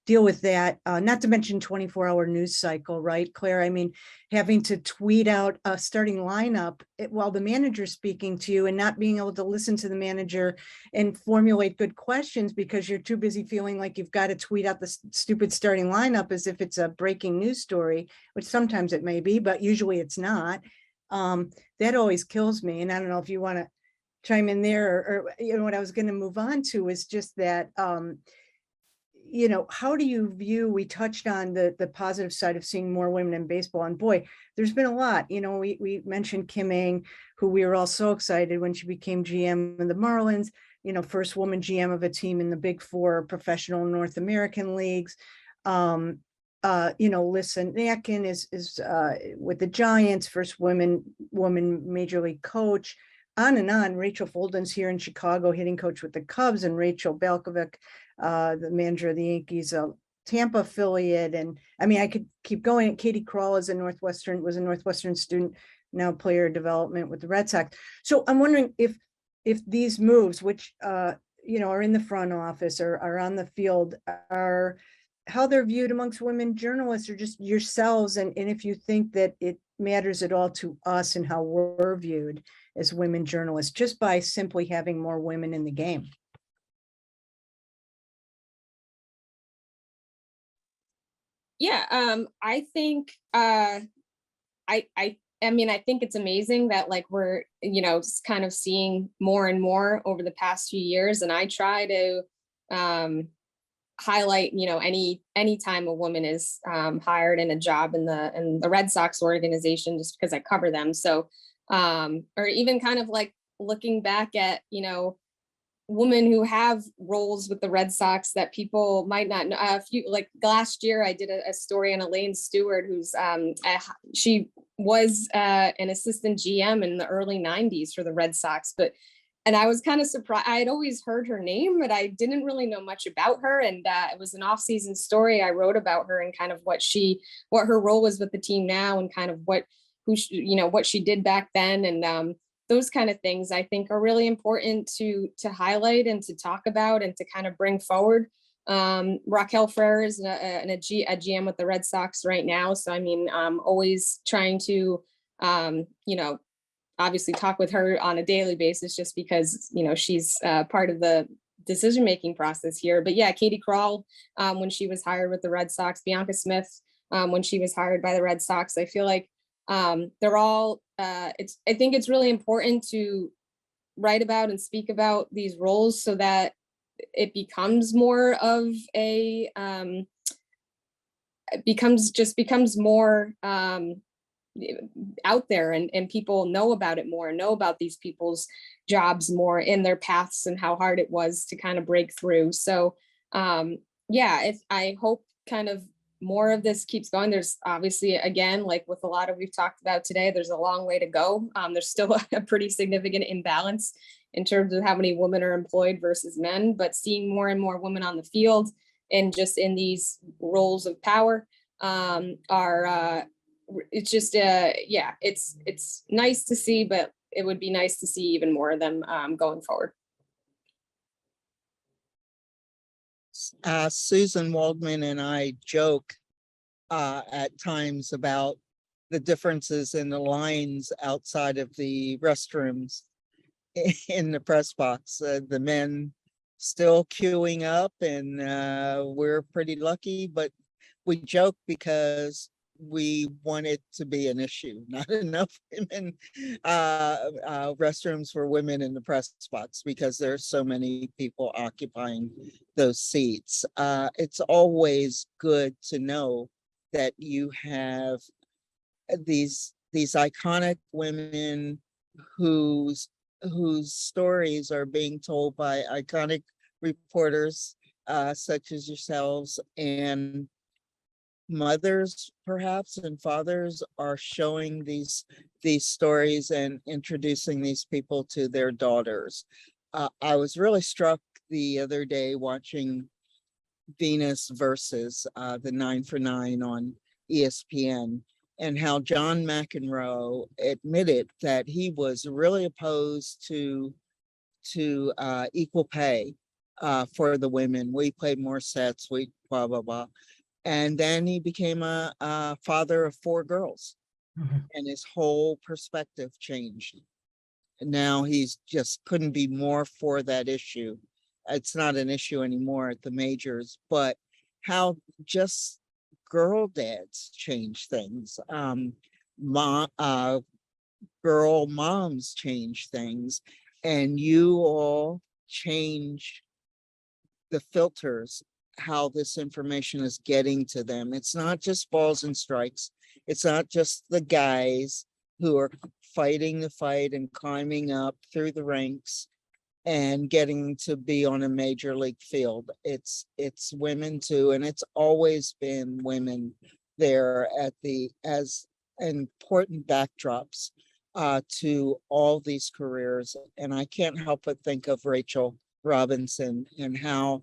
deal with that, not to mention 24-hour news cycle, right, Claire? I mean, having to tweet out a starting lineup while the manager's speaking to you and not being able to listen to the manager and formulate good questions because you're too busy feeling like you've got to tweet out the stupid starting lineup as if it's a breaking news story, which sometimes it may be, but usually it's not. That always kills me. And I don't know if you want to chime in there, or you know, what I was going to move on to is just that, you know, how do you view, we touched on the positive side of seeing more women in baseball, and boy, there's been a lot. You know, we mentioned Kim Ng, who we were all so excited when she became GM of the Marlins, you know, first woman GM of a team in the Big Four professional North American leagues. You know, Lisa Natkin is with the Giants, first woman major league coach, on and on. Rachel Folden's here in Chicago, hitting coach with the Cubs, and Rachel Balkovic, the manager of the Yankees Tampa affiliate. And I mean, I could keep going. Katie Krall was a Northwestern student, now player development with the Red Sox. So I'm wondering if these moves, which you know, are in the front office or are on the field, are how they're viewed amongst women journalists or just yourselves, and if you think that it matters at all to us and how we're viewed as women journalists just by simply having more women in the game. Yeah, I think I mean, I think it's amazing that like we're, you know, just kind of seeing more and more over the past few years. And I try to highlight, you know, any time a woman is hired in a job in the Red Sox organization, just because I cover them. So or even kind of like looking back at, you know, women who have roles with the Red Sox that people might not know. A few, like last year, I did a story on Elaine Stewart, who's she was an assistant GM in the early 90s for the Red Sox, and I was kind of surprised. I had always heard her name, but I didn't really know much about her. And it was an off-season story I wrote about her and kind of what her role was with the team now, and kind of what she did back then. And those kind of things I think are really important to highlight and to talk about and to kind of bring forward. Raquel Ferrer is a GM with the Red Sox right now. So, I mean, always trying to, you know, obviously talk with her on a daily basis, just because, you know, she's part of the decision-making process here. But yeah, Katie Krall, when she was hired with the Red Sox, Bianca Smith, when she was hired by the Red Sox, I feel like they're all, I think it's really important to write about and speak about these roles so that it becomes more of a, becomes more out there, and people know about it more, and know about these people's jobs more in their paths and how hard it was to kind of break through. So yeah, I hope kind of more of this keeps going. There's obviously, again, like with a lot of we've talked about today, there's a long way to go. There's still a pretty significant imbalance in terms of how many women are employed versus men, but seeing more and more women on the field and just in these roles of power it's just yeah, it's nice to see, but it would be nice to see even more of them going forward. Susan Waldman and I joke at times about the differences in the lines outside of the restrooms in the press box. The men still queuing up, and we're pretty lucky, but we joke because we want it to be an issue. Not enough women, restrooms for women in the press box because there's so many people occupying those seats. It's always good to know that you have these iconic women whose stories are being told by iconic reporters such as yourselves, and mothers perhaps and fathers are showing these stories and introducing these people to their daughters. I was really struck the other day watching Venus versus the 9 for 9 on ESPN, and how John McEnroe admitted that he was really opposed to equal pay for the women. We played more sets, we blah, blah, blah. And then he became a father of 4 girls, and his whole perspective changed. And now he's just couldn't be more for that issue. It's not an issue anymore at the majors, but how just girl dads change things. Girl moms change things, and you all change the filters, how this information is getting to them. It's not just balls and strikes. It's not just the guys who are fighting the fight and climbing up through the ranks and getting to be on a major league field. It's women too, and it's always been women there as important backdrops to all these careers. And I can't help but think of Rachel Robinson and how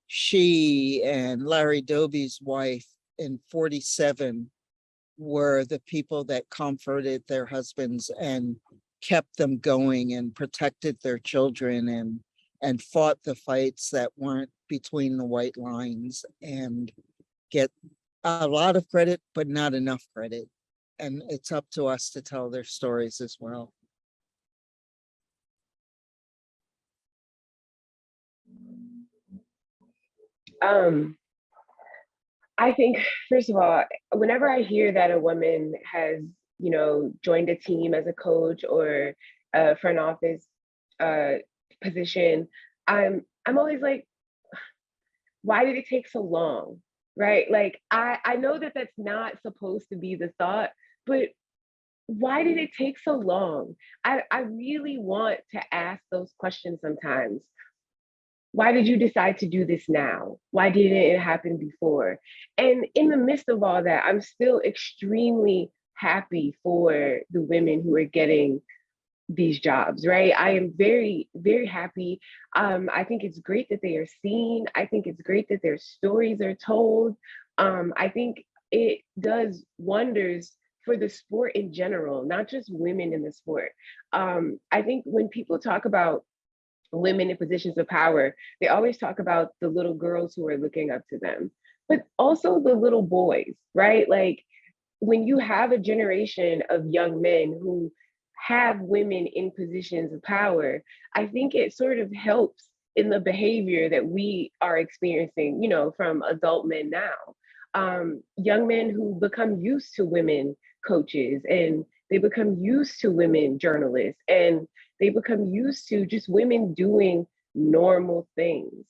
she and Larry Doby's wife in 47 were the people that comforted their husbands and kept them going and protected their children and fought the fights that weren't between the white lines, and get a lot of credit, but not enough credit. And it's up to us to tell their stories as well. I think, first of all, whenever I hear that a woman has, joined a team as a coach or a front office position, I'm always like, why did it take so long? Right? Like, I know that that's not supposed to be the thought, but why did it take so long? I really want to ask those questions sometimes. Why did you decide to do this now? Why didn't it happen before? And in the midst of all that, I'm still extremely happy for the women who are getting these jobs, right? I am very, very happy. I think it's great that they are seen. I think it's great that their stories are told. I think it does wonders for the sport in general, not just women in the sport. I think when people talk about women in positions of power, they always talk about the little girls who are looking up to them, but also the little boys, right? Like, when you have a generation of young men who have women in positions of power, I think it sort of helps in the behavior that we are experiencing, from adult men now. Young men who become used to women coaches, and they become used to women journalists, and they become used to just women doing normal things.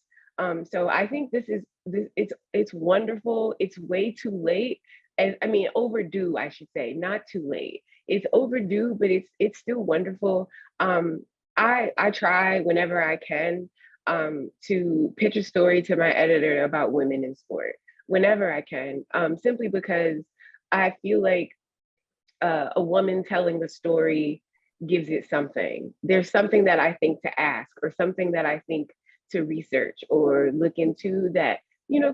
So I think it's wonderful. It's way too late. And I mean, overdue, I should say, not too late. It's overdue, but it's still wonderful. I try whenever I can to pitch a story to my editor about women in sport, whenever I can, simply because I feel like a woman telling the story gives it something. There's something that I think to ask, or something that I think to research or look into that,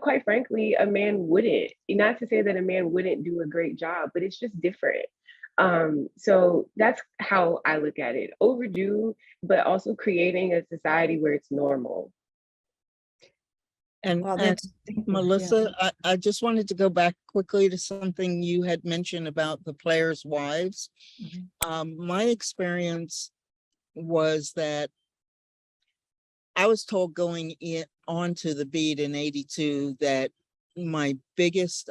quite frankly, a man wouldn't. Not to say that a man wouldn't do a great job, but it's just different. So that's how I look at it. Overdue, but also creating a society where it's normal. And, Well, and Melissa, yeah. I just wanted to go back quickly to something you had mentioned about the players' wives. My experience was that I was told going onto the beat in '82 that my biggest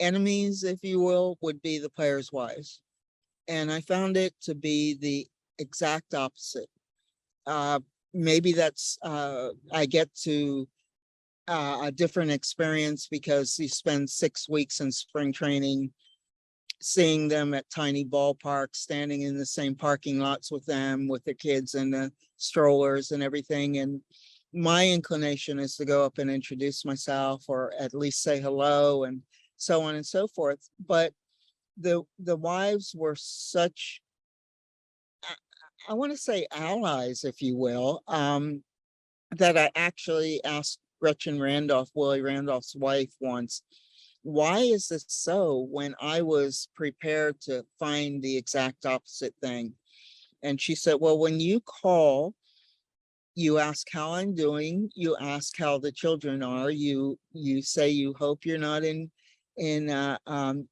enemies, if you will, would be the players' wives. And I found it to be the exact opposite. Maybe that's, I get to a different experience because you spend 6 weeks in spring training, seeing them at tiny ballparks, standing in the same parking lots with them, with their kids and the strollers and everything. And my inclination is to go up and introduce myself, or at least say hello, and so on and so forth. But the wives were such, I want to say allies, if you will, that I actually asked Gretchen Randolph, Willie Randolph's wife, once, why is this so, when I was prepared to find the exact opposite thing? And she said, well, when you call, you ask how I'm doing, you ask how the children are, you say you hope you're not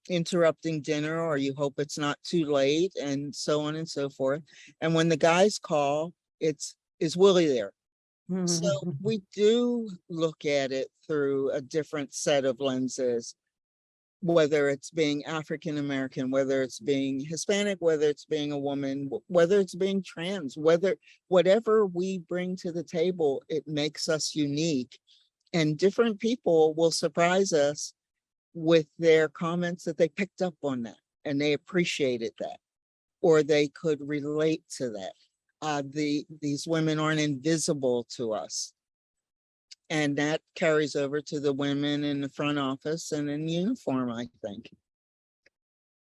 interrupting dinner, or you hope it's not too late, and so on and so forth. And when the guys call, is Willie there? So we do look at it through a different set of lenses, whether it's being African American, whether it's being Hispanic, whether it's being a woman, whether it's being trans, whatever we bring to the table, it makes us unique. And different people will surprise us with their comments that they picked up on that and they appreciated that, or they could relate to that. These women aren't invisible to us. And that carries over to the women in the front office and in uniform, I think.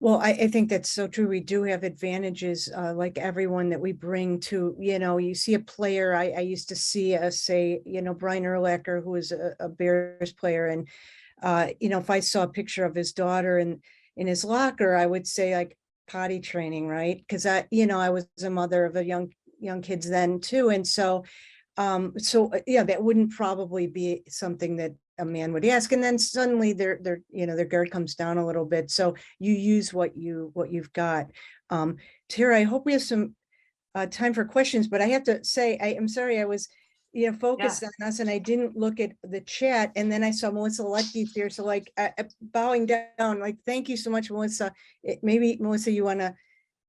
Well, I think that's so true. We do have advantages, like everyone that we bring to, you see a player. I used to see say, Brian Urlacher, who was a Bears player. And, if I saw a picture of his daughter in his locker, I would say, like, potty training, right? Because I was a mother of a young kids then too. And so, yeah, that wouldn't probably be something that a man would ask. And then suddenly their guard comes down a little bit. So you use what you've got. Tara, I hope we have some time for questions, but I have to say, I'm sorry, I was, focused on us and I didn't look at the chat. And then I saw Melissa Lecky's here. So, like, bowing down, like, thank you so much, Melissa. Maybe Melissa, you want to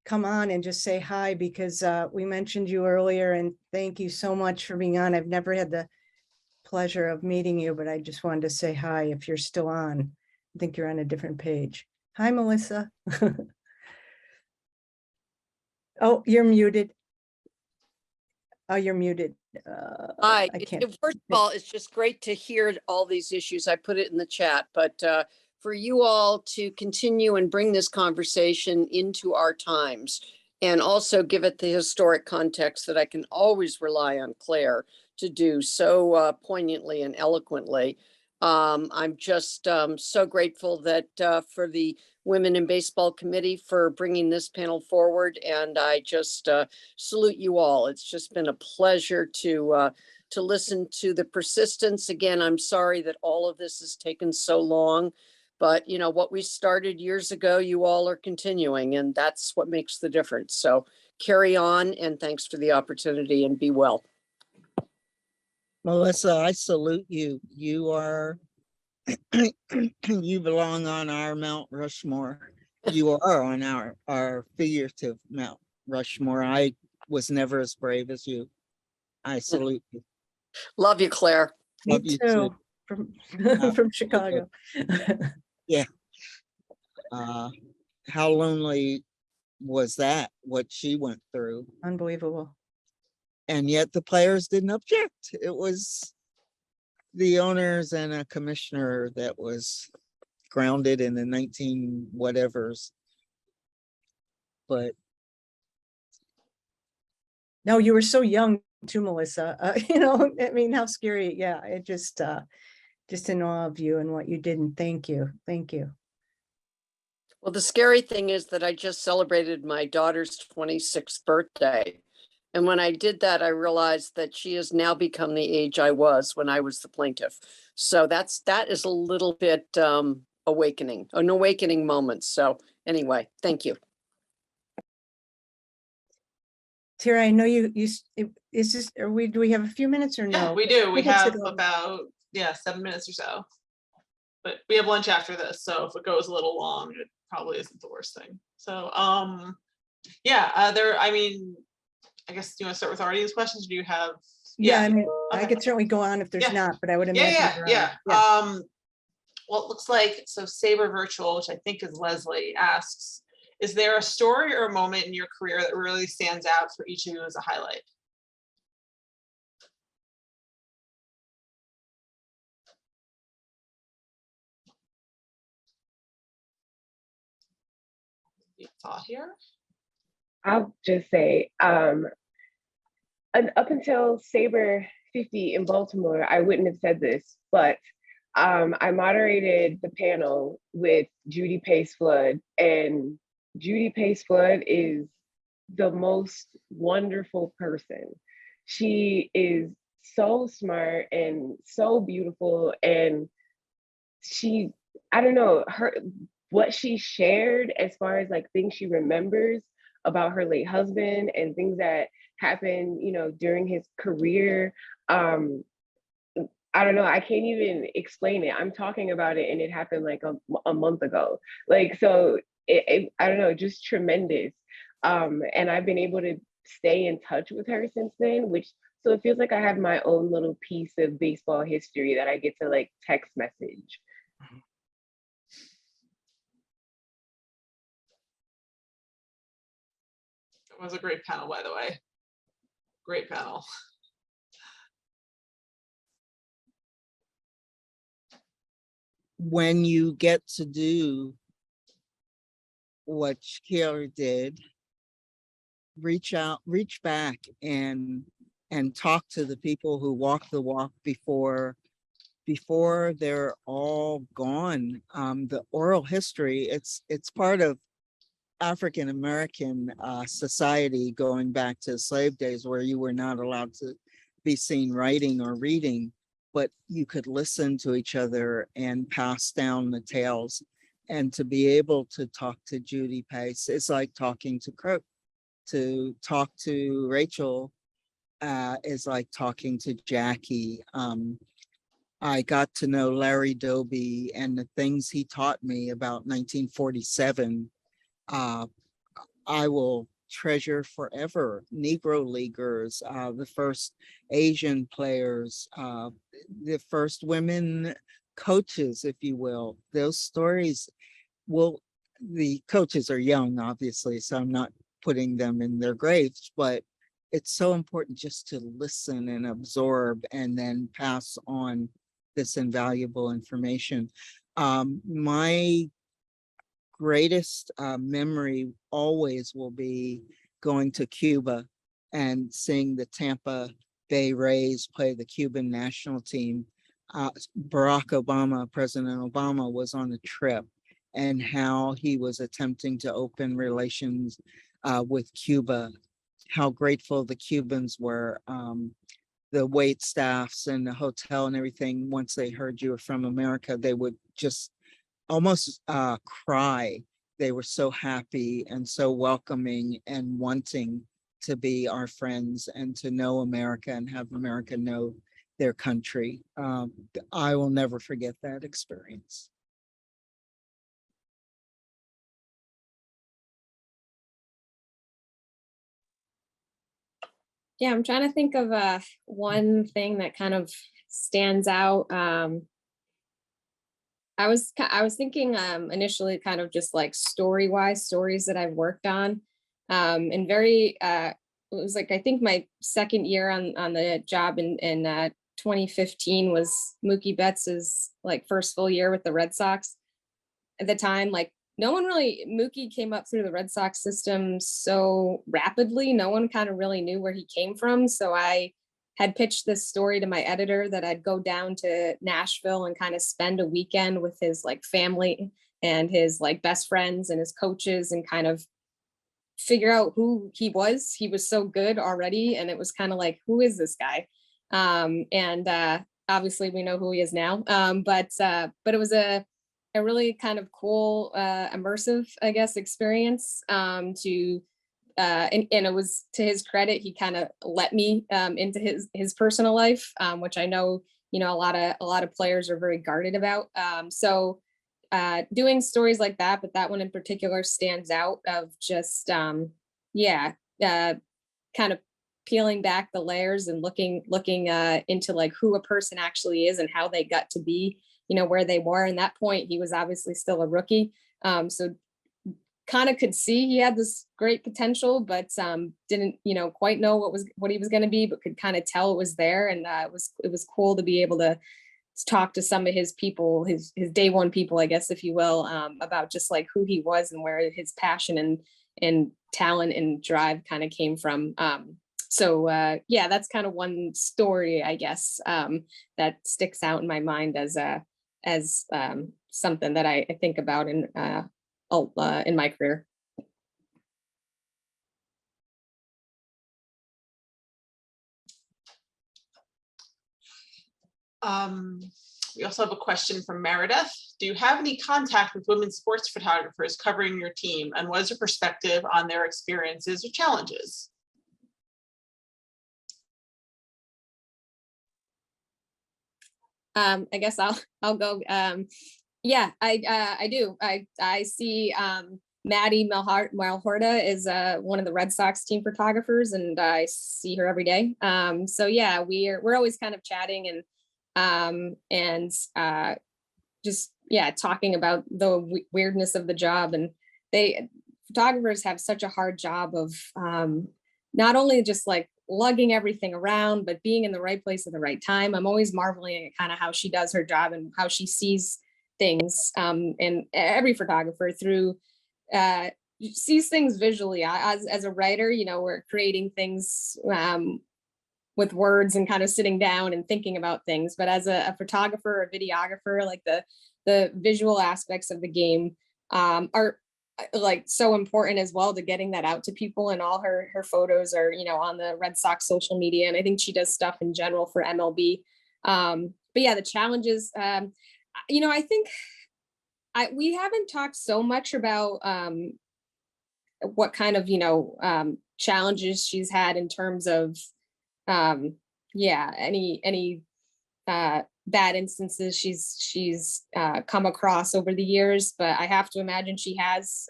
come on and just say hi, because we mentioned you earlier, and thank you so much for being on. I've never had the pleasure of meeting you, but I just wanted to say hi if you're still on. I think you're on a different page. Hi, Melissa. Oh, you're muted. Oh, you're muted. Hi. I can't. First of all, it's just great to hear all these issues. I put it in the chat, but for you all to continue and bring this conversation into our times, and also give it the historic context that I can always rely on Claire to do so poignantly and eloquently. I'm just so grateful that for the Women in Baseball Committee for bringing this panel forward, and I just salute you all. It's just been a pleasure to listen to the persistence. Again, I'm sorry that all of this has taken so long, but what we started years ago, you all are continuing, and that's what makes the difference. So carry on, and thanks for the opportunity, and be well. Melissa, I salute you. You are, you belong on our Mount Rushmore. You are on our figurative Mount Rushmore. I was never as brave as you. I salute you. Love you, Claire. Love Me you too. too. From Chicago. Yeah. How lonely was that, what she went through? Unbelievable. And yet the players didn't object. It was the owners and a commissioner that was grounded in the 19 whatevers. But No, you were so young too, Melissa. I mean, how scary. Yeah, it just in awe of you and what you did. And thank you. Thank you. Well, the scary thing is that I just celebrated my daughter's 26th birthday. And when I did that, I realized that she has now become the age I was when I was the plaintiff. So that is a little bit an awakening moment. So anyway, thank you. Tara, I know you is this, do we have a few minutes or no? Yeah, we do. We We'll get to have the- about 7 minutes or so. but we have lunch after this, so if it goes a little long, it probably isn't the worst thing. So, yeah, I mean, I guess, do you want to start with audience questions? Or do you have? Yeah, I mean, I Okay. could certainly go on if there's Yeah. not, but I would imagine. Yeah, there yeah, are. yeah. Well, it looks like, so SABR Virtual, which I think is Leslie, asks, is there a story or a moment in your career that really stands out for each of you as a highlight? Deep thought here. I'll just say, up until SABR 50 in Baltimore, I wouldn't have said this, but I moderated the panel with Judy Pace-Flood, and Judy Pace-Flood is the most wonderful person. She is so smart and so beautiful, and she, I don't know, what she shared as far as like things she remembers about her late husband and things that happened, you know, during his career. I don't know, I can't even explain it. I'm talking about it and it happened like a month ago. Like, so I don't know, just tremendous. And I've been able to stay in touch with her since then, so it feels like I have my own little piece of baseball history that I get to like text message. It was a great panel, by the way. Great panel. When you get to do what Shakeia did, reach back and talk to the people who walk the walk before they're all gone. The oral history, it's part of African American society going back to slave days, where you were not allowed to be seen writing or reading, but you could listen to each other and pass down the tales. And to be able to talk to Judy Pace is like talking to Crook. To talk to Rachel is like talking to Jackie. I got to know Larry Doby and the things he taught me about 1947. I will treasure forever. Negro leaguers, the first Asian players, the first women coaches, if you will. Those stories the coaches are young, obviously, so I'm not putting them in their graves, but it's so important just to listen and absorb and then pass on this invaluable information. My greatest memory always will be going to Cuba and seeing the Tampa Bay Rays play the Cuban national team. President Obama was on a trip, and how he was attempting to open relations with Cuba, how grateful the Cubans were, the wait staffs and the hotel and everything. Once they heard you were from America, they would just almost cry. They were so happy and so welcoming and wanting to be our friends and to know America and have America know their country. I will never forget that experience. Yeah, I'm trying to think of one thing that kind of stands out. I was thinking initially kind of just like stories that I've worked on, and it was like, I think my second year on the job in 2015 was Mookie Betts's like first full year with the Red Sox. At the time, like Mookie came up through the Red Sox system so rapidly, no one kind of really knew where he came from. So I had pitched this story to my editor that I'd go down to Nashville and kind of spend a weekend with his like family and his like best friends and his coaches and kind of figure out who he was. He was so good already. And it was kind of like, who is this guy? Obviously we know who he is now. But it was a really kind of cool, immersive, I guess, experience and it was to his credit, he kind of let me into his personal life, which I know you know, a lot of players are very guarded about. So doing stories like that, but that one in particular stands out of just, yeah, kind of peeling back the layers and looking into like who a person actually is and how they got to be, you know, where they were. And that point, he was obviously still a rookie. So kind of could see he had this great potential, but didn't, you know, quite know what he was going to be, but could kind of tell it was there. And it was cool to be able to talk to some of his people, his day one people, I guess, if you will, about just like who he was and where his passion and talent and drive kind of came from. So yeah, that's kind of one story, I guess, that sticks out in my mind as something that I think about in my career. We also have a question from Meredith. Do you have any contact with women sports photographers covering your team, and what is your perspective on their experiences or challenges? I guess I'll go. Yeah, I do. I see Maddie Malhorta is one of the Red Sox team photographers, and I see her every day. So yeah, we're always kind of chatting and just yeah, talking about the weirdness of the job. And photographers have such a hard job of not only just like lugging everything around, but being in the right place at the right time. I'm always marveling at kind of how she does her job and how she sees things. And every photographer sees things visually. As a writer, you know, we're creating things with words and kind of sitting down and thinking about things. But as a photographer, a videographer, like the visual aspects of the game are like so important as well to getting that out to people. And all her photos are, you know, on the Red Sox social media. And I think she does stuff in general for MLB. But yeah, the challenges, you know, I think we haven't talked so much about what kind of, you know, challenges she's had in terms of, yeah, any bad instances she's come across over the years, but I have to imagine she has.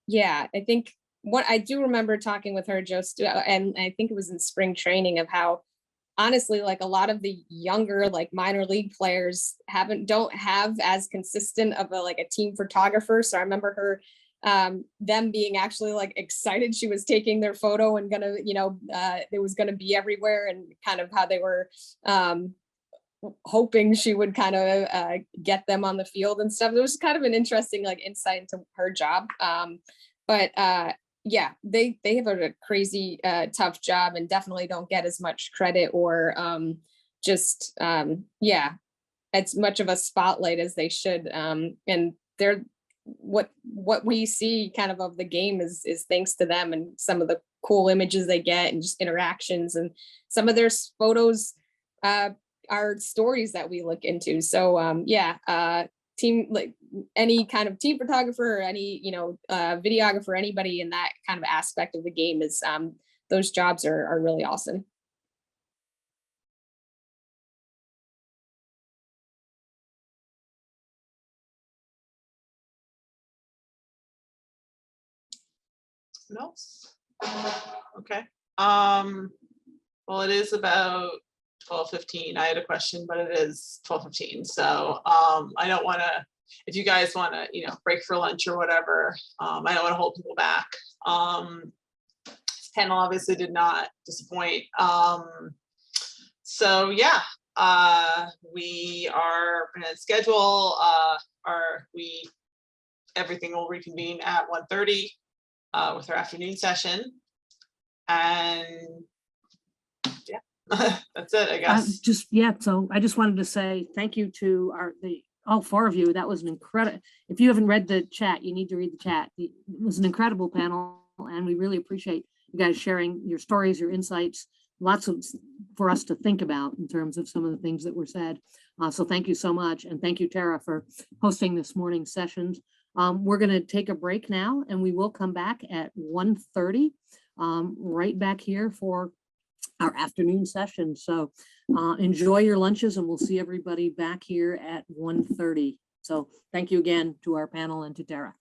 Yeah, I think what I do remember talking with her, and I think it was in spring training, of how honestly, like a lot of the younger, like minor league players don't have as consistent of a team photographer. So I remember her, them being actually like excited she was taking their photo and gonna, you know, it was gonna be everywhere, and kind of how they were hoping she would kind of get them on the field and stuff. It was kind of an interesting like insight into her job. But yeah, they have a crazy tough job and definitely don't get as much credit or just yeah, as much of a spotlight as they should. And they're what we see kind of the game is thanks to them and some of the cool images they get and just interactions, and some of their photos are stories that we look into. So yeah, team, like any kind of team photographer or any, you know, videographer, anybody in that kind of aspect of the game is those jobs are really awesome. Someone else? Okay. Well, it is about 12:15. I had a question, but it is 12:15. So I don't want to, if you guys want to, you know, break for lunch or whatever, I don't want to hold people back. This panel obviously did not disappoint. So yeah, we are going to schedule everything will reconvene at 1:30 with our afternoon session. And yeah. That's it, I guess. So I just wanted to say thank you to all four of you. That was an incredible, if you haven't read the chat, you need to read the chat. It was an incredible panel, and we really appreciate you guys sharing your stories, your insights, lots for us to think about in terms of some of the things that were said. So thank you so much. And thank you, Tara, for hosting this morning's sessions. We're going to take a break now, and we will come back at 1:30, right back here for our afternoon session. So enjoy your lunches, and we'll see everybody back here at 1:30. So thank you again to our panel and to Tara.